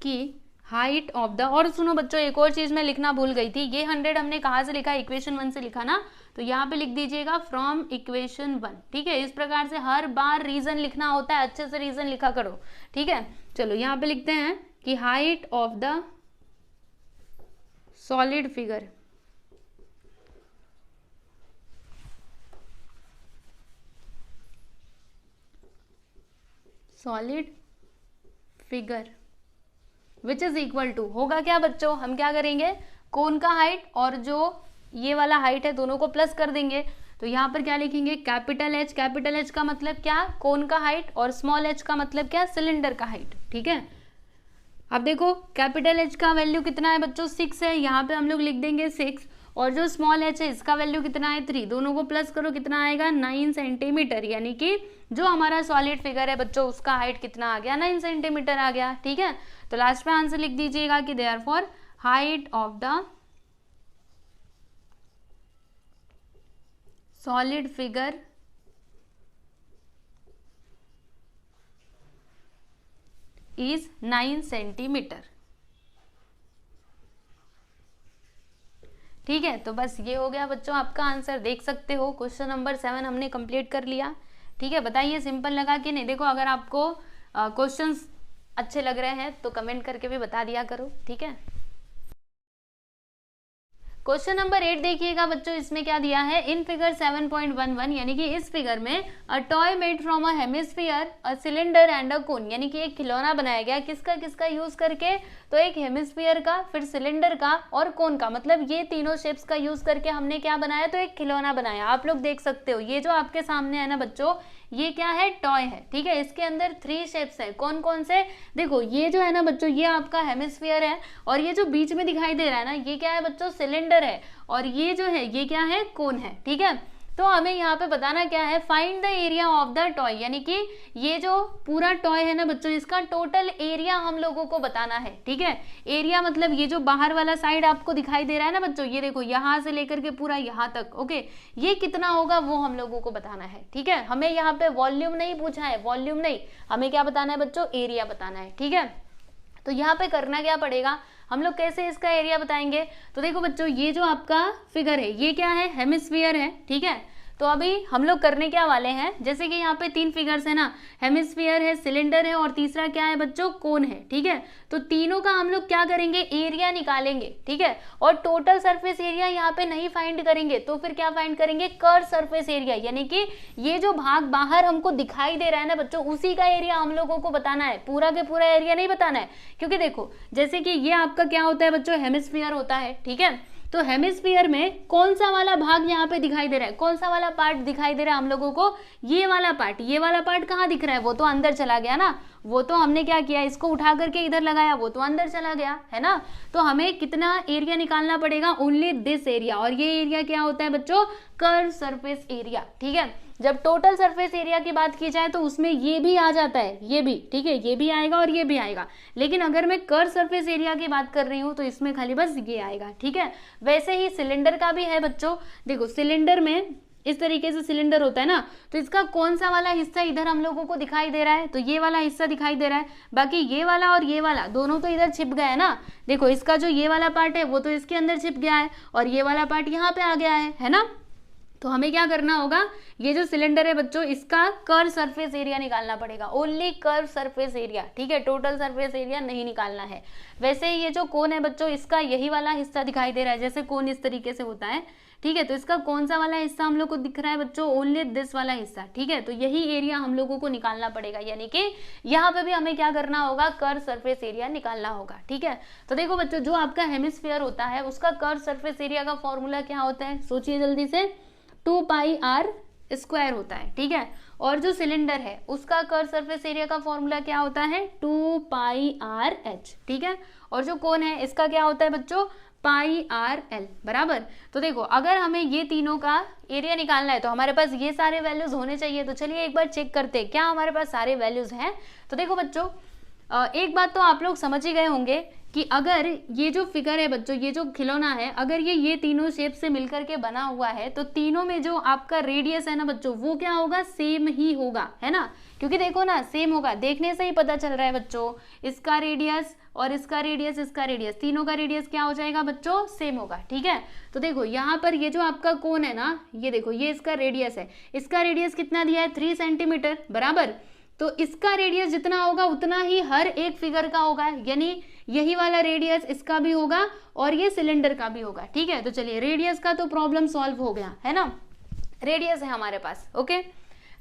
कि हाइट ऑफ द, और सुनो बच्चों एक और चीज मैं लिखना भूल गई थी, ये 100 हमने कहाँ से लिखा, इक्वेशन 1 से लिखा ना, तो यहाँ पे लिख दीजिएगा फ्रॉम इक्वेशन 1, ठीक है। इस प्रकार से हर बार रीजन लिखना होता है, अच्छे से रीजन लिखा करो, ठीक है। चलो यहाँ पे लिखते हैं कि height of the solid figure which is equal to होगा क्या बच्चों, हम क्या करेंगे, कोन का हाइट और जो ये वाला हाइट है दोनों को प्लस कर देंगे। तो यहाँ पर क्या लिखेंगे, कैपिटल H, कैपिटल H का मतलब क्या, कोन का हाइट, और स्मॉल h का मतलब क्या, सिलेंडर का हाइट, ठीक है। अब देखो कैपिटल H का वैल्यू कितना है बच्चों 6 है, यहाँ पे हम लोग लिख देंगे 6, और जो स्मॉल h है इसका वैल्यू कितना है 3, दोनों को प्लस करो कितना आएगा 9 सेंटीमीटर, यानी कि जो हमारा सॉलिड फिगर है बच्चों उसका हाइट कितना आ गया 9 सेंटीमीटर आ गया, ठीक है। तो लास्ट में आंसर लिख दीजिएगा कि therefore height of the solid figure is 9 centimetre, ठीक है। तो बस ये हो गया बच्चों आपका आंसर, देख सकते हो क्वेश्चन नंबर 7 हमने कंप्लीट कर लिया, ठीक है। बताइए सिंपल लगा कि नहीं। देखो अगर आपको क्वेश्चंस अच्छे लग रहे हैं तो कमेंट करके भी बता दिया करो, ठीक है। क्वेश्चन नंबर 8 देखिएगा बच्चों, इसमें क्या दिया है, इन फिगर 7.11 यानी कि इस फिगर में a toy made from a hemisphere, a cylinder and a cone, यानी कि एक खिलौना बनाया गया, किसका किसका यूज करके, तो एक हेमिस्फीयर का, फिर सिलेंडर का और कोन का, मतलब ये तीनों शेप्स का यूज करके हमने क्या बनाया, तो एक खिलौना बनाया। आप लोग देख सकते हो ये जो आपके सामने है ना बच्चों, ये क्या है, टॉय है, ठीक है। इसके अंदर 3 शेप्स है, कौन कौन से, देखो ये जो है ना बच्चों ये आपका हेमिस्फीयर है, और ये जो बीच में दिखाई दे रहा है ना ये क्या है बच्चों, सिलेंडर है, और ये जो है ये क्या है, कोन है, ठीक है। तो हमें यहाँ पे बताना क्या है, find the area of the toy, यानी कि ये जो पूरा टॉय है ना बच्चों इसका टोटल एरिया हम लोगों को बताना है, ठीक है। एरिया मतलब ये जो बाहर वाला साइड आपको दिखाई दे रहा है ना बच्चों, ये देखो यहाँ से लेकर के पूरा यहाँ तक, ओके, ये कितना होगा वो हम लोगों को बताना है, ठीक है। हमें यहाँ पे वॉल्यूम नहीं पूछा है, वॉल्यूम नहीं, हमें क्या बताना है बच्चों, एरिया बताना है, ठीक है। तो यहाँ पे करना क्या पड़ेगा, हम लोग कैसे इसका एरिया बताएंगे, तो देखो बच्चों ये जो आपका फिगर है ये क्या है, हेमिस्फीयर है, ठीक है। तो अभी हम लोग करने क्या वाले हैं, जैसे कि यहाँ पे 3 फिगर्स है ना, हेमिस्फीयर है, सिलेंडर है और तीसरा क्या है बच्चों, कोन है, ठीक है। तो तीनों का हम लोग क्या करेंगे, एरिया निकालेंगे, ठीक है। और टोटल सरफेस एरिया यहाँ पे नहीं फाइंड करेंगे, तो फिर क्या फाइंड करेंगे, कर्व सरफेस एरिया, यानी कि ये जो भाग बाहर हमको दिखाई दे रहा है ना बच्चों, उसी का एरिया हम लोगों को बताना है, पूरा के पूरा एरिया नहीं बताना है। क्योंकि देखो जैसे कि ये आपका क्या होता है बच्चों, हेमिस्फीयर होता है, ठीक है। तो हेमिस्फीयर में कौन सा वाला भाग यहाँ पे दिखाई दे रहा है, कौन सा वाला पार्ट दिखाई दे रहा है हम लोगों को, ये वाला पार्ट। ये वाला पार्ट कहाँ दिख रहा है, वो तो अंदर चला गया ना, वो तो हमने क्या किया, इसको उठा करके इधर लगाया, वो तो अंदर चला गया है ना। तो हमें कितना एरिया निकालना पड़ेगा, ओनली दिस एरिया। और ये एरिया क्या होता है बच्चों, कर्व सरफेस एरिया, ठीक है। जब टोटल सरफेस एरिया की बात की जाए तो उसमें ये भी आ जाता है, ये भी, ठीक है, ये भी आएगा और ये भी आएगा। लेकिन अगर मैं कर्व सरफेस एरिया की बात कर रही हूँ तो इसमें खाली बस ये आएगा, ठीक है। वैसे ही सिलेंडर का भी है बच्चों। देखो सिलेंडर में इस तरीके से सिलेंडर होता है ना, तो इसका कौन सा वाला हिस्सा इधर हम लोगों को दिखाई दे रहा है, तो ये वाला हिस्सा दिखाई दे रहा है। बाकी ये वाला और ये वाला दोनों तो इधर छिप गया है ना। देखो इसका जो ये वाला पार्ट है वो तो इसके अंदर छिप गया है और ये वाला पार्ट यहाँ पे आ गया है ना। तो हमें क्या करना होगा, ये जो सिलेंडर है बच्चों, इसका कर्व सरफेस एरिया निकालना पड़ेगा, ओनली कर्व सरफेस एरिया, ठीक है, टोटल सरफेस एरिया नहीं निकालना है। वैसे ही ये जो कोन है बच्चों, इसका यही वाला हिस्सा दिखाई दे रहा है, जैसे कोन इस तरीके से होता है, ठीक है। तो इसका कौन सा वाला हिस्सा हम लोग को दिख रहा है बच्चों, ओनली दिस वाला हिस्सा, ठीक है। तो यही एरिया हम लोगों को निकालना पड़ेगा, यानी कि यहाँ पे भी हमें क्या करना होगा, कर्व सरफेस एरिया निकालना होगा, ठीक है। तो देखो बच्चों, जो आपका हेमिस्फीयर होता है उसका कर्व सरफेस एरिया का फॉर्मूला क्या होता है, सोचिए जल्दी से, 2πr² होता है, ठीक है। और जो सिलेंडर है उसका कर्व सरफेस एरिया का फॉर्मूला क्या होता है, 2πrh, ठीक है। और जो कोन है इसका क्या होता है बच्चों, πrl, बराबर। तो देखो अगर हमें ये तीनों का एरिया निकालना है तो हमारे पास ये सारे वैल्यूज होने चाहिए। तो चलिए एक बार चेक करते हैं क्या हमारे पास सारे वैल्यूज हैं। तो देखो बच्चों, एक बात तो आप लोग समझ ही गए होंगे कि अगर ये जो फिगर है बच्चों, ये जो खिलौना है, अगर ये तीनों शेप से मिलकर के बना हुआ है तो तीनों में जो आपका रेडियस है ना बच्चों, वो क्या होगा, सेम ही होगा, है ना। क्योंकि देखो ना, सेम होगा, देखने से ही पता चल रहा है बच्चों, इसका रेडियस और इसका रेडियस, इसका रेडियस, तीनों का रेडियस क्या हो जाएगा बच्चों, सेम होगा, ठीक है। तो देखो यहाँ पर ये जो आपका कोन है ना, ये देखो ये इसका रेडियस है, इसका रेडियस कितना दिया है, 3 सेंटीमीटर, बराबर। तो इसका रेडियस जितना होगा उतना ही हर एक फिगर का होगा, यानी यही वाला रेडियस इसका भी होगा और ये सिलेंडर का भी होगा, ठीक है। तो चलिए रेडियस का तो प्रॉब्लम सॉल्व हो गया, है ना, रेडियस है हमारे पास, ओके।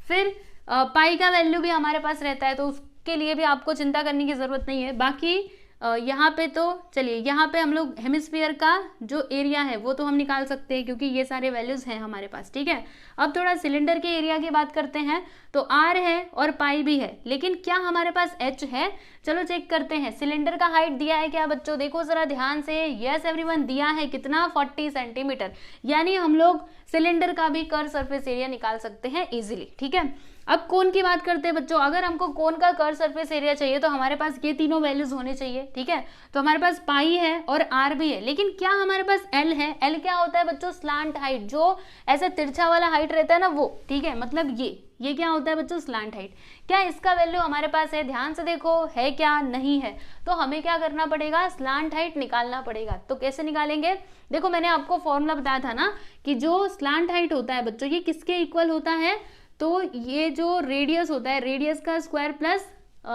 फिर पाई का वैल्यू भी हमारे पास रहता है, तो उसके लिए भी आपको चिंता करने की जरूरत नहीं है। बाकी यहाँ पे तो चलिए, यहाँ पे हम लोग हेमिस्फीयर का जो एरिया है वो तो हम निकाल सकते हैं क्योंकि ये सारे वैल्यूज हैं हमारे पास, ठीक है। अब थोड़ा सिलेंडर के एरिया की बात करते हैं। तो आर है और पाई भी है, लेकिन क्या हमारे पास एच है, चलो चेक करते हैं। सिलेंडर का हाइट दिया है क्या बच्चों, देखो जरा ध्यान से, यस एवरीवन, दिया है कितना, 40 सेंटीमीटर, यानी हम लोग सिलेंडर का भी कर्व सरफेस एरिया निकाल सकते हैं इजीली, ठीक है। अब कोन की बात करते हैं बच्चों, अगर हमको कोन का कर्व सरफेस एरिया चाहिए तो हमारे पास ये तीनों वैल्यूज होने चाहिए, ठीक है। तो हमारे पास पाई है और आर भी है, लेकिन क्या हमारे पास एल है। एल क्या होता है बच्चों, स्लांट हाइट, जो ऐसा तिरछा वाला हाइट रहता है ना वो, ठीक है, मतलब ये क्या होता है बच्चों, स्लांट हाइट। क्या इसका वैल्यू हमारे पास है, ध्यान से देखो, है क्या, नहीं है। तो हमें क्या करना पड़ेगा, स्लांट हाइट निकालना पड़ेगा। तो कैसे निकालेंगे, देखो मैंने आपको फॉर्मूला बताया था ना कि जो स्लांट हाइट होता है बच्चों, ये किसके इक्वल होता है, तो ये जो रेडियस होता है, रेडियस का स्क्वायर प्लस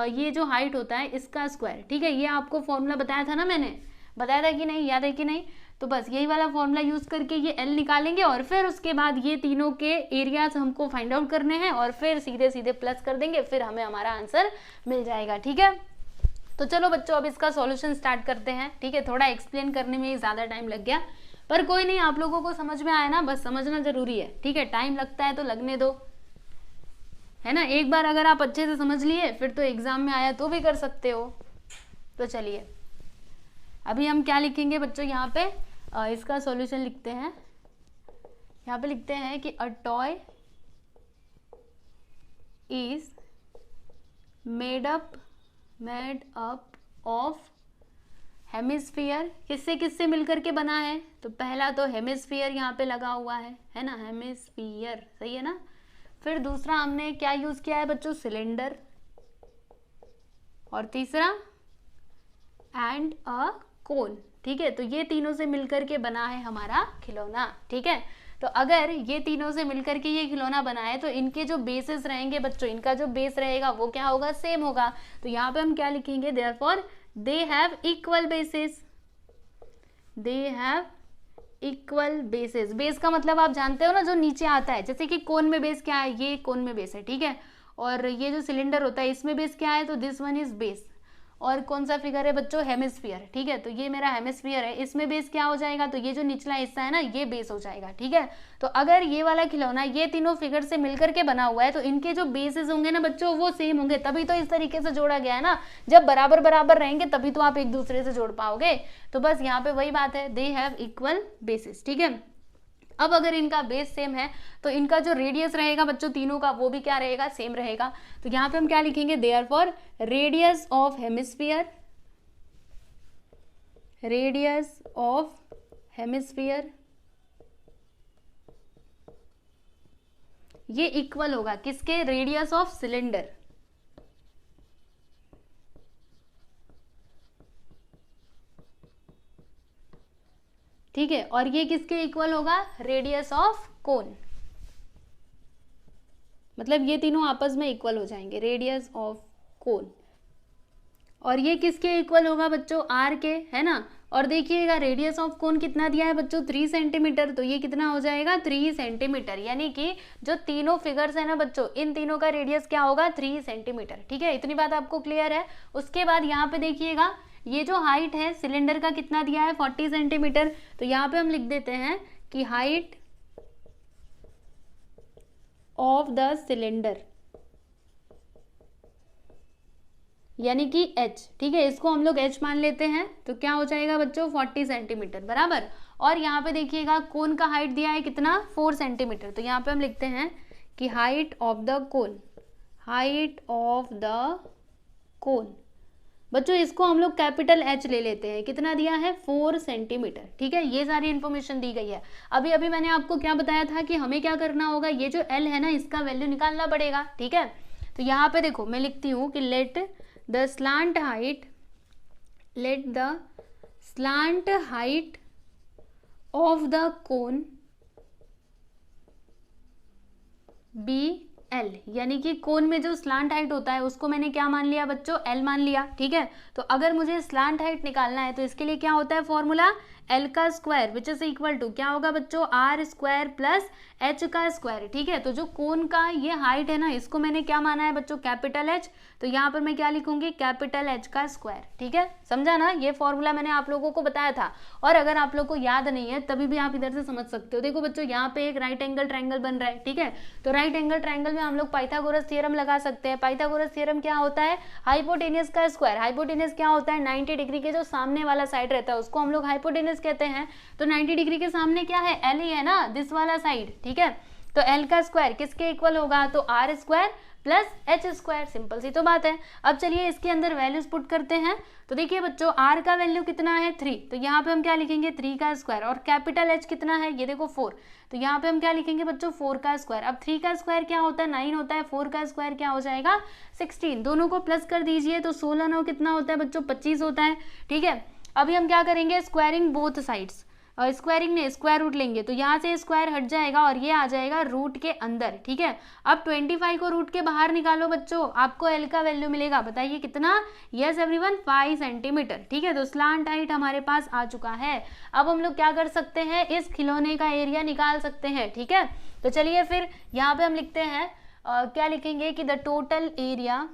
ये जो हाइट होता है इसका स्क्वायर, ठीक है। ये आपको फॉर्मूला बताया था ना, मैंने बताया था कि नहीं, याद है कि नहीं। तो बस यही वाला फॉर्मूला यूज करके ये एल निकालेंगे और फिर उसके बाद ये तीनों के एरियाज हमको फाइंड आउट करने हैं और फिर सीधे सीधे प्लस कर देंगे, फिर हमें हमारा आंसर मिल जाएगा, ठीक है। तो चलो बच्चों अब इसका सॉल्यूशन स्टार्ट करते हैं, ठीक है। थोड़ा एक्सप्लेन करने में ही ज़्यादा टाइम लग गया, पर कोई नहीं, आप लोगों को समझ में आया ना, बस समझना जरूरी है, ठीक है। टाइम लगता है तो लगने दो, है ना। एक बार अगर आप अच्छे से समझ लिए फिर तो एग्जाम में आया तो भी कर सकते हो। तो चलिए अभी हम क्या लिखेंगे बच्चों, यहाँ पे इसका सॉल्यूशन लिखते हैं। यहाँ पे लिखते हैं कि a toy is made up of hemisphere. किससे किससे मिलकर के बना है, तो पहला तो हेमिस्फीयर यहाँ पे लगा हुआ है ना, हेमिस्फीयर, सही है ना। फिर दूसरा हमने क्या यूज किया है बच्चों, सिलेंडर, और तीसरा एंड अ कोन, ठीक है। तो ये तीनों से मिलकर के बना है हमारा खिलौना, ठीक है। तो अगर ये तीनों से मिलकर के ये खिलौना बना है तो इनके जो बेसिस रहेंगे बच्चों, इनका जो बेस रहेगा वो क्या होगा, सेम होगा। तो यहाँ पे हम क्या लिखेंगे, therefore they have equal basis, they have equal basis. Base का मतलब आप जानते हो ना, जो नीचे आता है, जैसे कि कोन में बेस क्या है, ये कोन में बेस है, ठीक है, और ये जो सिलेंडर होता है इसमें बेस क्या है, तो दिस वन इज बेस। और कौन सा फिगर है बच्चों, हेमिस्फीयर, ठीक है, तो ये मेरा हेमिस्फीयर है, इसमें बेस क्या हो जाएगा, तो ये जो निचला हिस्सा है ना ये बेस हो जाएगा, ठीक है। तो अगर ये वाला खिलौना ये तीनों फिगर से मिलकर के बना हुआ है तो इनके जो बेसिस होंगे ना बच्चों वो सेम होंगे, तभी तो इस तरीके से जोड़ा गया है ना। जब बराबर बराबर रहेंगे तभी तो आप एक दूसरे से जोड़ पाओगे। तो बस यहाँ पे वही बात है, दे हैव इक्वल बेसिस, ठीक है। अब अगर इनका बेस सेम है तो इनका जो रेडियस रहेगा बच्चों तीनों का वो भी क्या रहेगा, सेम रहेगा। तो यहाँ पे हम क्या लिखेंगे, therefore radius of hemisphere, radius of hemisphere ये इक्वल होगा किसके, रेडियस ऑफ सिलेंडर, ठीक है, और ये किसके इक्वल होगा, रेडियस ऑफ कोन, मतलब ये तीनों आपस में इक्वल हो जाएंगे, रेडियस ऑफ कोन। और ये किसके इक्वल होगा बच्चों, आर के, है ना। और देखिएगा रेडियस ऑफ कोन कितना दिया है बच्चों, 3 सेंटीमीटर, तो ये कितना हो जाएगा, 3 सेंटीमीटर, यानी कि जो तीनों फिगर्स है ना बच्चों इन तीनों का रेडियस क्या होगा, 3 सेंटीमीटर, ठीक है। इतनी बात आपको क्लियर है। उसके बाद यहाँ पे देखिएगा ये जो हाइट है सिलेंडर का कितना दिया है, 40 सेंटीमीटर, तो यहाँ पे हम लिख देते हैं कि हाइट ऑफ द सिलेंडर यानी कि h, ठीक है, इसको हम लोग h मान लेते हैं, तो क्या हो जाएगा बच्चों 40 सेंटीमीटर बराबर। और यहाँ पे देखिएगा कोन का हाइट दिया है कितना, 4 सेंटीमीटर, तो यहाँ पे हम लिखते हैं कि height of the cone, height of the कोन बच्चों इसको हम लोग कैपिटल H ले लेते हैं, कितना दिया है, 4 सेंटीमीटर, ठीक है। ये सारी इन्फॉर्मेशन दी गई है। अभी अभी मैंने आपको क्या बताया था कि हमें क्या करना होगा, ये जो L है ना इसका वैल्यू निकालना पड़ेगा, ठीक है। तो यहाँ पे देखो मैं लिखती हूँ कि let the slant height, let the slant height of the cone be L, यानी कि कोन में जो स्लांट हाइट होता है उसको मैंने क्या मान लिया बच्चों, L मान लिया, ठीक है। तो अगर मुझे स्लांट हाइट निकालना है तो इसके लिए क्या होता है फॉर्मूला, L का square which is equal to क्या होगा बच्चों, R स्क्वायर प्लस H का स्क्वायर, ठीक है। तो जो कोन का ये हाइट है ना इसको मैंने क्या माना है बच्चों, कैपिटल H, तो यहाँ पर मैं क्या लिखूंगी, कैपिटल H का स्क्वायर, ठीक है, समझा ना। ये फॉर्मूला मैंने आप लोगों को बताया था, और अगर आप लोग को याद नहीं है तभी भी आप इधर से समझ सकते हो। देखो बच्चों यहाँ पे एक राइट एंगल ट्रायंगल बन रहा है, ठीक है, तो राइट एंगल ट्रायंगल में हम लोग पाइथागोरस थ्योरम लगा सकते हैं। पाइथागोरस थ्योरम क्या होता है, हाइपोटेनस का स्क्वायर, हाइपोटेनस क्या होता है, 90 डिग्री के जो सामने वाला साइड रहता है उसको हम लोग हाइपोटेनस कहते हैं। तो 90 डिग्री के सामने क्या है, L ही है ना, दिस वाला साइड, ठीक है। तो L का स्क्वायर किसके इक्वल होगा, तो R square plus H square, simple सी तो बात है। अब चलिए इसके अंदर वैल्यूज पुट करते हैं। तो देखिए बच्चों R का वैल्यू कितना है, 3, तो यहाँ पे हम क्या लिखेंगे, 3 का स्क्वायर, और कैपिटल H कितना है, ये देखो 4, तो यहाँ पे हम क्या लिखेंगे बच्चों, 4 का स्क्वायर। अब 3 का स्क्वायर क्या होता है, 9 होता है, 4 का स्क्वायर क्या हो जाएगा, 16, दोनों को प्लस कर दीजिए तो 16 9 कितना होता है बच्चों, 25 होता है, ठीक है। अभी हम क्या करेंगे, स्क्वायरिंग बोथ साइड्स, और स्क्वायरिंग में स्क्वायर रूट लेंगे, तो यहाँ से स्क्वायर हट जाएगा और ये आ जाएगा रूट के अंदर, ठीक है। अब 25 को रूट के बाहर निकालो बच्चों, आपको L का वैल्यू मिलेगा, बताइए कितना, यस एवरीवन 5 सेंटीमीटर, ठीक है। तो स्लांट हाइट हमारे पास आ चुका है। अब हम लोग क्या कर सकते हैं, इस खिलौने का एरिया निकाल सकते हैं, ठीक है। तो चलिए फिर यहाँ पे हम लिखते हैं क्या लिखेंगे कि the total area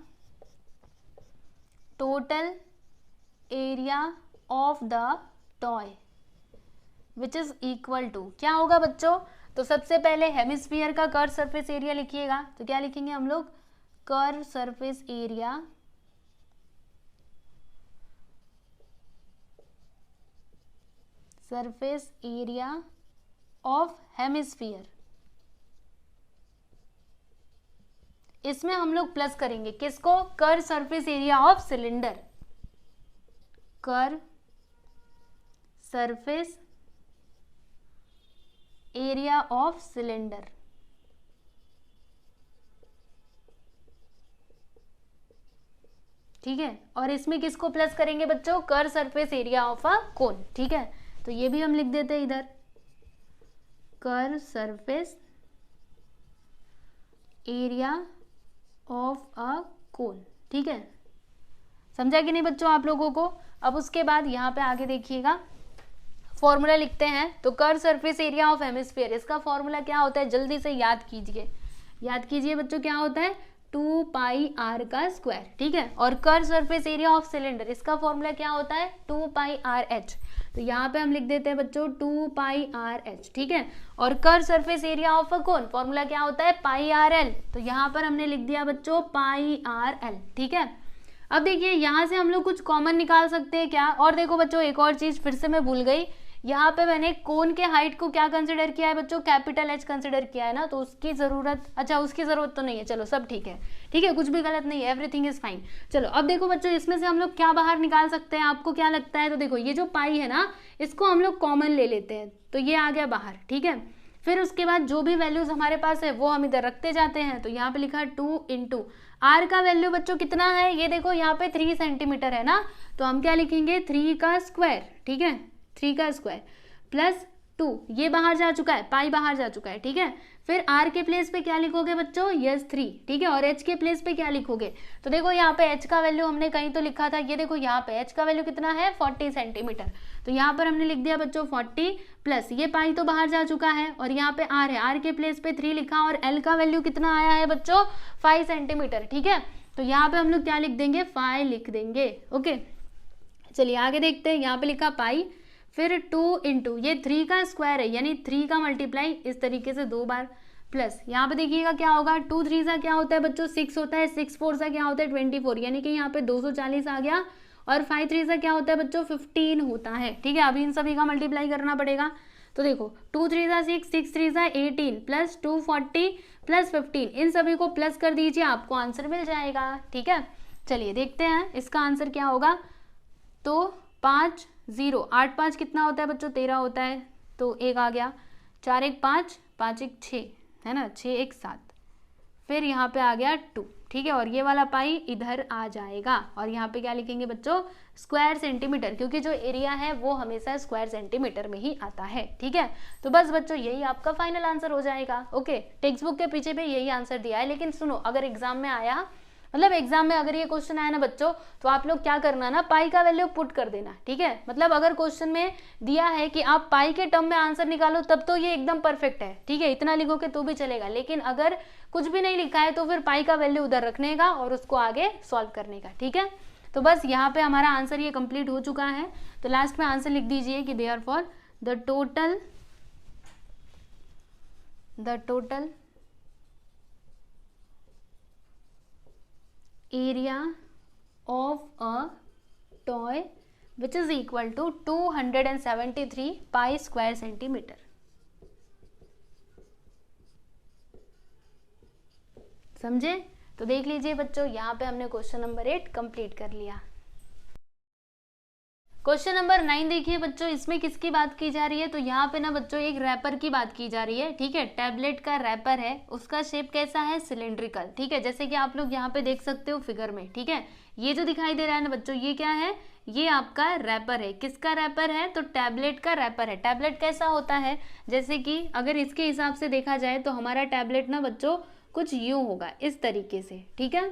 of the toy which is equal to क्या होगा बच्चों, तो सबसे पहले हेमिस्फीयर का कर्व सरफेस एरिया लिखिएगा, तो क्या लिखेंगे हम लोग, curve surface area of hemisphere. इसमें हम लोग प्लस करेंगे किसको, curve surface area of cylinder, curve surface area of cylinder, ठीक है। और इसमें किसको प्लस करेंगे बच्चों, curve surface area of a cone, ठीक है। तो ये भी हम लिख देते हैं इधर, curve surface area of a cone. ठीक है, समझा कि नहीं बच्चों आप लोगों को। अब उसके बाद यहाँ पे आगे देखिएगा, फॉर्मूला लिखते हैं। तो curve surface area of hemisphere, इसका फॉर्मूला क्या होता है, जल्दी से याद कीजिए बच्चों, क्या होता है 2 पाई आर का स्क्वायर। ठीक है, और curve surface area of cylinder, इसका फॉर्मूला क्या होता है 2 पाई आर एच। तो यहाँ पे हम लिख देते हैं बच्चों 2 पाई आर एच। ठीक है, और curve surface area of a cone, formula क्या होता है पाई आर एल। तो यहाँ पर हमने लिख दिया बच्चों पाई आर एल। ठीक है, अब देखिए यहाँ से हम लोग कुछ कॉमन निकाल सकते हैं क्या। और देखो बच्चों एक और चीज फिर से मैं भूल गई, यहाँ पे मैंने कोन के हाइट को क्या कंसिडर किया है बच्चों, कैपिटल एच कंसिडर किया है ना, तो उसकी जरूरत, अच्छा उसकी जरूरत तो नहीं है, चलो सब ठीक है। ठीक है, कुछ भी गलत नहीं है, एवरीथिंग इज फाइन। चलो अब देखो बच्चों इसमें से हम लोग क्या बाहर निकाल सकते हैं, आपको क्या लगता है। तो देखो ये जो पाई है ना, इसको हम लोग कॉमन ले लेते हैं, तो ये आ गया बाहर। ठीक है, फिर उसके बाद जो भी वैल्यूज हमारे पास है वो हम इधर रखते जाते हैं। तो यहाँ पे लिखा 2 इंटू आर का वैल्यू बच्चों कितना है, ये देखो यहाँ पे 3 सेंटीमीटर है ना, तो हम क्या लिखेंगे 3 का स्क्वायर। ठीक है, 3 का स्क्वायर प्लस 2, ये बाहर जा चुका है, पाई बाहर जा चुका है। ठीक है, फिर आर के प्लेस पे क्या लिखोगे बच्चों, यस 3। ठीक है, और एच के प्लेस पे क्या लिखोगे, तो देखो यहाँ पे एच का वैल्यू हमने कहीं तो लिखा था, ये देखो यहाँ पे एच का वैल्यू कितना है 40 सेंटीमीटर। तो यहाँ पर हमने लिख दिया बच्चों 40 प्लस ये पाई तो बाहर जा चुका है, और यहाँ पे आर है, आर के प्लेस पे 3 लिखा, और एल का वैल्यू कितना आया है बच्चों 5 सेंटीमीटर। ठीक है, तो यहाँ पे हम लोग क्या लिख देंगे 5 लिख देंगे। ओके, चलिए आगे देखते हैं। यहाँ पे लिखा पाई, फिर 2 इंटू ये 3 का स्क्वायर है, यानी 3 का मल्टीप्लाई इस तरीके से 2 बार, प्लस यहाँ पे देखिएगा क्या होगा 2 3 सा क्या होता है बच्चों 6 होता है, 6 4 सा क्या होता है 24, यानी कि यहाँ पे 240 आ गया, और 5 3 सा क्या होता है बच्चों 15 होता है। ठीक है, अभी इन सभी का मल्टीप्लाई करना पड़ेगा। तो देखो 2 3 सा 6, 6 3 सा 18 प्लस 240 प्लस 15, इन सभी को प्लस कर दीजिए, आपको आंसर मिल जाएगा। ठीक है, चलिए देखते हैं इसका आंसर क्या होगा। तो 5 0 8 5 कितना होता है बच्चों 13 होता है, तो 1 आ गया, 4 1 5 5 1 6 है ना, 6 1 7, फिर यहाँ पे आ गया 2। ठीक है, और ये वाला पाई इधर आ जाएगा, और यहाँ पे क्या लिखेंगे बच्चों स्क्वायर सेंटीमीटर, क्योंकि जो एरिया है वो हमेशा स्क्वायर सेंटीमीटर में ही आता है। ठीक है, तो बस बच्चों यही आपका फाइनल आंसर हो जाएगा। ओके, टेक्स्ट बुक के पीछे भी यही आंसर दिया है, लेकिन सुनो अगर एग्जाम में आया, मतलब एग्जाम में अगर ये क्वेश्चन आया ना बच्चों, तो आप लोग क्या करना ना पाई का वैल्यू पुट कर देना। ठीक है, मतलब अगर क्वेश्चन में दिया है कि आप पाई के टर्म में आंसर निकालो, तब तो ये एकदम परफेक्ट है। ठीक है, इतना लिखोगे तो भी चलेगा, लेकिन अगर कुछ भी नहीं लिखा है तो फिर पाई का वैल्यू उधर रखने का और उसको आगे सॉल्व करने का। ठीक है, तो बस यहाँ पे हमारा आंसर ये कंप्लीट हो चुका है। तो लास्ट में आंसर लिख दीजिए कि therefore the total area of a toy which is equal to 273 pi square centimeter। समझे? तो देख लीजिए बच्चों, यहाँ पे हमने क्वेश्चन नंबर 8 कंप्लीट कर लिया। क्वेश्चन नंबर 9 देखिए बच्चों, इसमें किसकी बात की जा रही है, तो यहाँ पे ना बच्चों एक रैपर की बात की जा रही है। ठीक है, टैबलेट का रैपर है, उसका शेप कैसा है सिलेंड्रिकल। ठीक है, जैसे कि आप लोग यहाँ पे देख सकते हो फिगर में। ठीक है, ये जो दिखाई दे रहा है ना बच्चों, ये क्या है, ये आपका रैपर है। किसका रैपर है, तो टैबलेट का रैपर है। टैबलेट कैसा होता है, जैसे कि अगर इसके हिसाब से देखा जाए तो हमारा टैबलेट ना बच्चों कुछ यूं होगा इस तरीके से। ठीक है,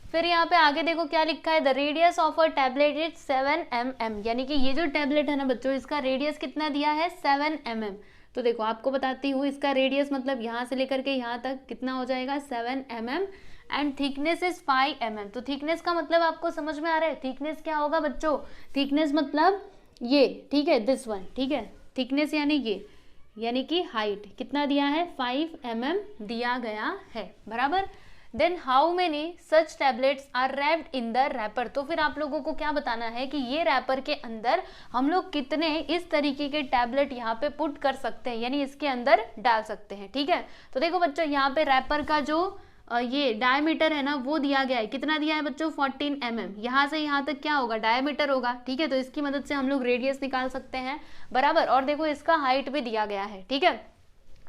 फिर यहाँ पे आगे देखो क्या लिखा है, the radius of a tablet is 7 mm, यानी कि ये जो टैबलेट है ना बच्चों, इसका रेडियस कितना दिया है 7 mm। तो देखो आपको बताती हूँ, इसका रेडियस मतलब यहाँ से लेकर के यहाँ तक कितना हो जाएगा 7 mm, and thickness is 5 mm। तो थिकनेस का मतलब आपको समझ में आ रहा है, थिकनेस क्या होगा बच्चों, थिकनेस मतलब ये। ठीक है, दिस वन। ठीक है, थिकनेस यानी ये, यानी कि हाइट कितना दिया है 5 mm दिया गया है, बराबर। Then how many such tablets are wrapped in the wrapper. तो फिर आप लोगों को क्या बताना है कि ये रैपर के अंदर हम लोग कितने इस तरीके के टैबलेट यहाँ पे पुट कर सकते हैं, यानी इसके अंदर डाल सकते हैं। ठीक है, तो देखो बच्चों यहाँ पे रैपर का जो ये डायमीटर है ना वो दिया गया है, कितना दिया है बच्चों 14 mm। यहाँ से यहाँ तक क्या होगा डायमीटर होगा। ठीक है, तो इसकी मदद से हम लोग रेडियस निकाल सकते हैं, बराबर। और देखो इसका हाइट भी दिया गया है। ठीक है,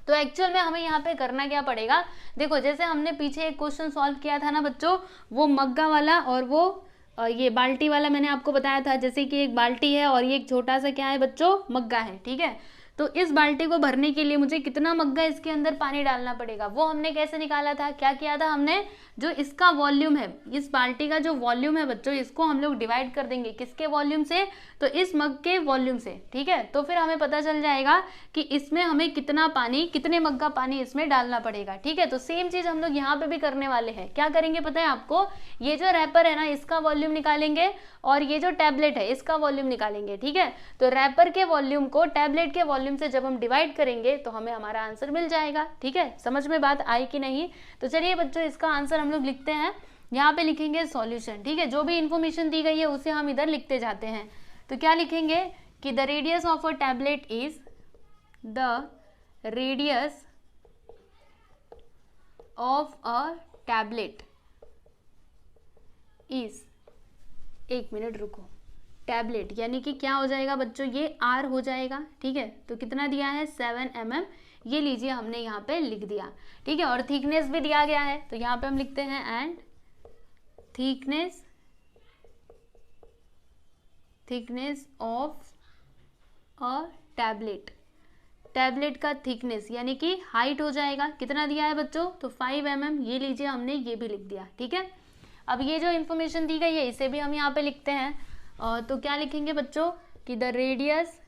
तो एक्चुअल में हमें यहाँ पे करना क्या पड़ेगा, देखो जैसे हमने पीछे एक क्वेश्चन सॉल्व किया था ना बच्चों, वो मग्गा वाला और वो ये बाल्टी वाला मैंने आपको बताया था, जैसे कि एक बाल्टी है और ये एक छोटा सा क्या है बच्चों मग्गा है। ठीक है, तो इस बाल्टी को भरने के लिए मुझे कितना मग्गा इसके अंदर पानी डालना पड़ेगा, वो हमने कैसे निकाला था, क्या किया था हमने, जो इसका वॉल्यूम है, इस बाल्टी का जो वॉल्यूम है बच्चों, इसको हम लोग डिवाइड कर देंगे किसके वॉल्यूम से, तो इस मग के वॉल्यूम से, ठीक है। तो फिर हमें पता चल जाएगा कि इसमें हमें कितना पानी, कितने मग्गा पानी इसमें डालना पड़ेगा, ठीक है। तो सेम चीज हम लोग यहाँ पे भी करने वाले हैं। क्या करेंगे पता है आपको, ये जो रैपर है ना इसका वॉल्यूम निकालेंगे और ये जो टैबलेट है इसका वॉल्यूम निकालेंगे, ठीक है। तो रैपर के वॉल्यूम को टैबलेट के वॉल्यूम से जब हम डिवाइड करेंगे तो हमें हमारा आंसर मिल जाएगा, ठीक है। समझ में बात आई कि नहीं। तो चलिए बच्चों इसका आंसर हम लोग लिखते हैं, यहाँ पे लिखेंगे सॉल्यूशन, ठीक है। जो भी इंफॉर्मेशन दी गई है उसे हम इधर लिखते जाते हैं। तो क्या लिखेंगे कि the radius of a tablet is, the radius of a tablet is, एक मिनट रुको, टैबलेट यानी कि क्या हो जाएगा बच्चों, ये आर हो जाएगा, ठीक है। तो कितना दिया है 7 mm, ये लीजिए हमने यहाँ पे लिख दिया, ठीक है। और थिकनेस भी दिया गया है, तो यहाँ पे हम लिखते हैं and thickness of a tablet, tablet का थिकनेस यानी कि हाइट हो जाएगा, कितना दिया है बच्चों, तो 5 mm, ये लीजिए हमने ये भी लिख दिया, ठीक है। अब ये जो इन्फॉर्मेशन दी गई है इसे भी हम यहाँ पे लिखते हैं। तो क्या लिखेंगे बच्चों कि द रेडियस,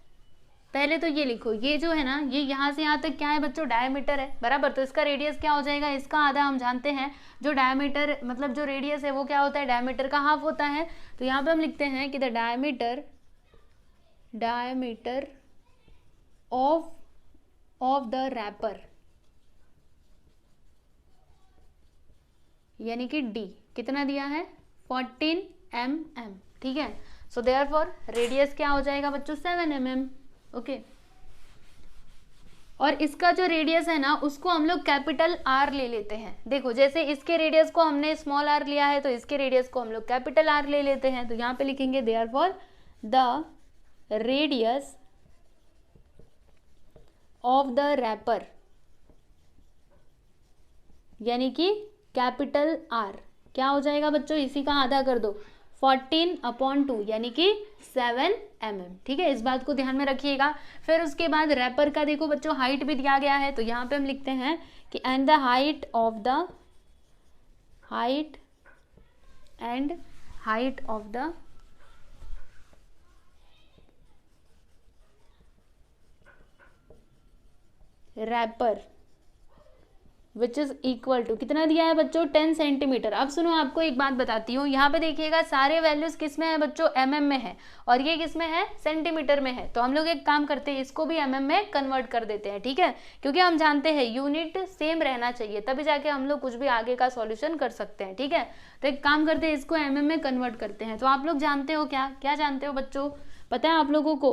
पहले तो ये लिखो, ये जो है ना ये यहाँ से यहाँ तक क्या है बच्चों, डायमीटर है, बराबर। तो इसका रेडियस क्या हो जाएगा, इसका आधा, हम जानते हैं जो डायमीटर मतलब जो रेडियस है वो क्या होता है, डायमीटर का हाफ होता है। तो यहाँ पे हम लिखते हैं कि the diameter of the wrapper यानी कि डी, कितना दिया है 14 mm, ठीक है। सो देयरफॉर रेडियस क्या हो जाएगा बच्चों 7 mm, ओके। और इसका जो रेडियस है ना उसको हम लोग कैपिटल आर ले लेते हैं। देखो जैसे इसके रेडियस को हमने स्मॉल आर लिया है तो इसके रेडियस को हम लोग कैपिटल आर ले लेते हैं। तो यहाँ पे लिखेंगे therefore the radius of the wrapper यानी कि कैपिटल आर क्या हो जाएगा बच्चों, इसी का आधा कर दो, 14/2 यानी कि 7 mm, ठीक है। इस बात को ध्यान में रखिएगा। फिर उसके बाद रैपर का देखो बच्चों हाइट भी दिया गया है, तो यहाँ पे हम लिखते हैं कि and the height of the wrapper which is equal to, कितना दिया है बच्चों 10 सेंटीमीटर। अब सुनो आपको एक बात बताती हूँ, यहाँ पे देखिएगा सारे वैल्यूज किस में है बच्चों, mm में है और ये किस में है, सेंटीमीटर में है। तो हम लोग एक काम करते हैं, इसको भी mm में कन्वर्ट कर देते हैं, ठीक है। क्योंकि हम जानते हैं यूनिट सेम रहना चाहिए, तभी जाके हम लोग कुछ भी आगे का सॉल्यूशन कर सकते हैं, ठीक है। तो एक काम करते हैं, इसको mm में कन्वर्ट करते हैं। तो आप लोग जानते हो क्या जानते हो बच्चों, पता है आप लोगों को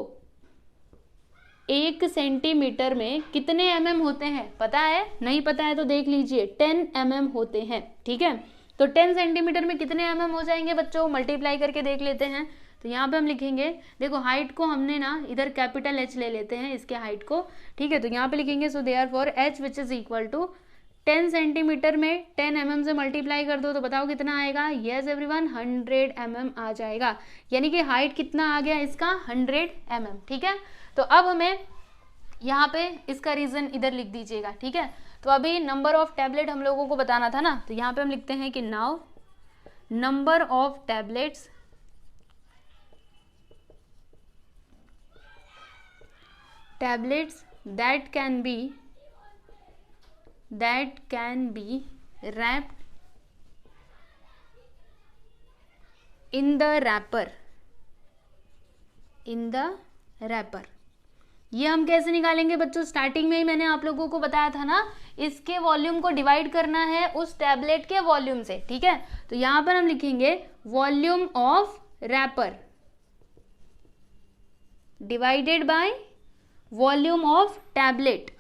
1 सेंटीमीटर में कितने mm होते हैं, पता है, नहीं पता है तो देख लीजिए 10 mm होते हैं, ठीक है। तो 10 सेंटीमीटर में कितने mm हो जाएंगे बच्चों, मल्टीप्लाई करके देख लेते हैं। तो यहाँ पे हम लिखेंगे, देखो हाइट को हमने ना इधर कैपिटल H ले लेते हैं इसके हाइट को, ठीक है। तो यहाँ पे लिखेंगे so therefore H which is equal to 10 centimetre में 10 mm से मल्टीप्लाई कर दो तो बताओ कितना आएगा, यस एवरीवन 100 mm आ जाएगा। यानी कि हाइट कितना आ गया इसका 100 mm, ठीक है। तो अब हमें यहाँ पे इसका रीजन इधर लिख दीजिएगा, ठीक है। तो अभी नंबर ऑफ टैबलेट हम लोगों को बताना था ना, तो यहाँ पे हम लिखते हैं कि now number of tablets that can be wrapped in the wrapper। ये हम कैसे निकालेंगे बच्चों, स्टार्टिंग में ही मैंने आप लोगों को बताया था ना, इसके वॉल्यूम को डिवाइड करना है उस टैबलेट के वॉल्यूम से, ठीक है। तो यहां पर हम लिखेंगे volume of wrapper divided by volume of tablet,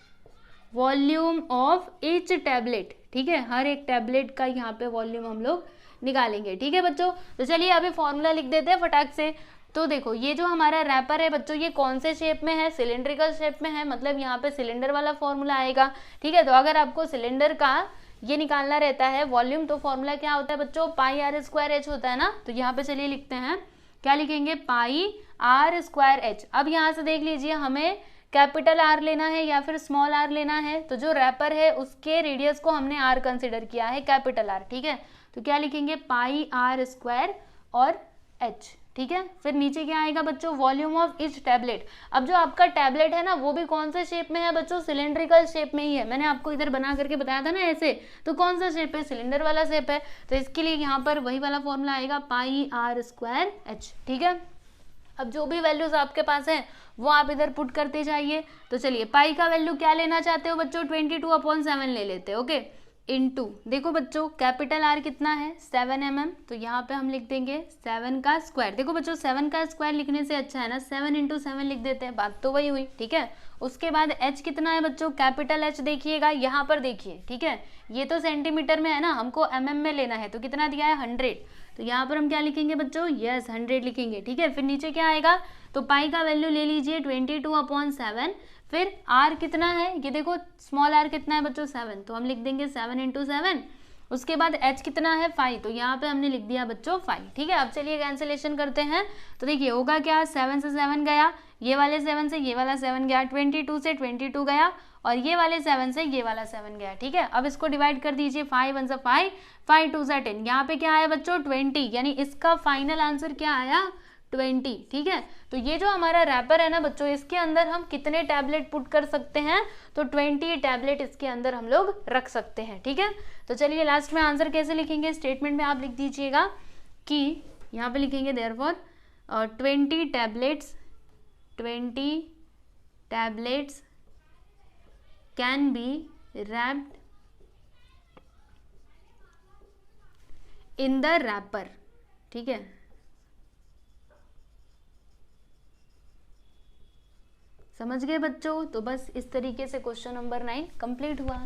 volume of each tablet, ठीक है। हर एक टैबलेट का यहाँ पे वॉल्यूम हम लोग निकालेंगे, ठीक है बच्चों। तो चलिए अभी फॉर्मूला लिख देते हैं फटाक से। तो देखो ये जो हमारा रैपर है बच्चों ये कौन से शेप में है, सिलेंड्रिकल शेप में है, मतलब यहाँ पे सिलेंडर वाला फॉर्मूला आएगा, ठीक है। तो अगर आपको सिलेंडर का ये निकालना रहता है वॉल्यूम, तो फॉर्मूला क्या होता है बच्चों, पाई आर स्क्वायर एच होता है ना। तो यहाँ पे चलिए लिखते हैं, क्या लिखेंगे, पाई आर स्क्वायर एच। अब यहाँ से देख लीजिए हमें कैपिटल आर लेना है या फिर स्मॉल आर लेना है, तो जो रैपर है उसके रेडियस को हमने आर कंसिडर किया है, कैपिटल आर, ठीक है। तो क्या लिखेंगे, पाई आर स्क्वायर और एच, ठीक है। फिर नीचे क्या आएगा बच्चों, वॉल्यूम ऑफ ईच टैबलेट। अब जो आपका टैबलेट है ना वो भी कौन से शेप में है बच्चों, सिलेंड्रिकल शेप में ही है। मैंने आपको इधर बना करके बताया था ना ऐसे, तो कौन सा शेप है, सिलेंडर वाला शेप है। तो इसके लिए यहाँ पर वही वाला फॉर्मूला आएगा, पाई आर स्क्वायर एच, ठीक है। अब जो भी वैल्यूज आपके पास है वो आप इधर पुट करते जाइए। तो चलिए पाई का वैल्यू क्या लेना चाहते हो बच्चों, 22/7 ले लेते हैं, ओके। इनटू, देखो बच्चों कैपिटल आर कितना है 7 mm, तो यहाँ पे हम लिख देंगे 7 का स्क्वायर। देखो बच्चों 7 का स्क्वायर लिखने से अच्छा है ना 7 × 7 लिख देते हैं, बात तो वही हुई, ठीक है। उसके बाद एच कितना है बच्चों, कैपिटल एच देखिएगा यहाँ पर देखिए, ठीक है। ये तो सेंटीमीटर में है ना, हमको mm में लेना है, तो कितना दिया है 100, तो यहाँ पर हम क्या लिखेंगे बच्चों, यस 100 लिखेंगे, ठीक है। फिर नीचे क्या आएगा, तो पाई का वैल्यू ले लीजिए 22/7, फिर आर कितना है, ये देखो स्मॉल आर कितना है बच्चों 7, तो हम लिख देंगे 7 × 7। उसके बाद एच कितना है 5, तो यहाँ पे हमने लिख दिया बच्चों 5, ठीक है। अब चलिए कैंसिलेशन करते हैं, तो देखिए होगा क्या, 7 से 7 गया, ये वाले 7 से ये वाला 7 गया, 22 से 22 गया, और ये वाले 7 से ये वाला 7 गया, ठीक है। अब इसको डिवाइड कर दीजिए, 5 1 = 5, 5 2 = 10, यहाँ पे क्या आया बच्चों 20, यानी इसका फाइनल आंसर क्या आया 20, ठीक है। तो ये जो हमारा रैपर है ना बच्चों, इसके अंदर हम कितने टैबलेट पुट कर सकते हैं, तो 20 टैबलेट इसके अंदर हम लोग रख सकते हैं, ठीक है। तो चलिए लास्ट में आंसर कैसे लिखेंगे, स्टेटमेंट में आप लिख दीजिएगा कि यहाँ पे लिखेंगे therefore 20 tablets can be wrapped in the wrapper, ठीक है। समझ गए बच्चों, तो बस इस तरीके से क्वेश्चन नंबर 9 कंप्लीट हुआ।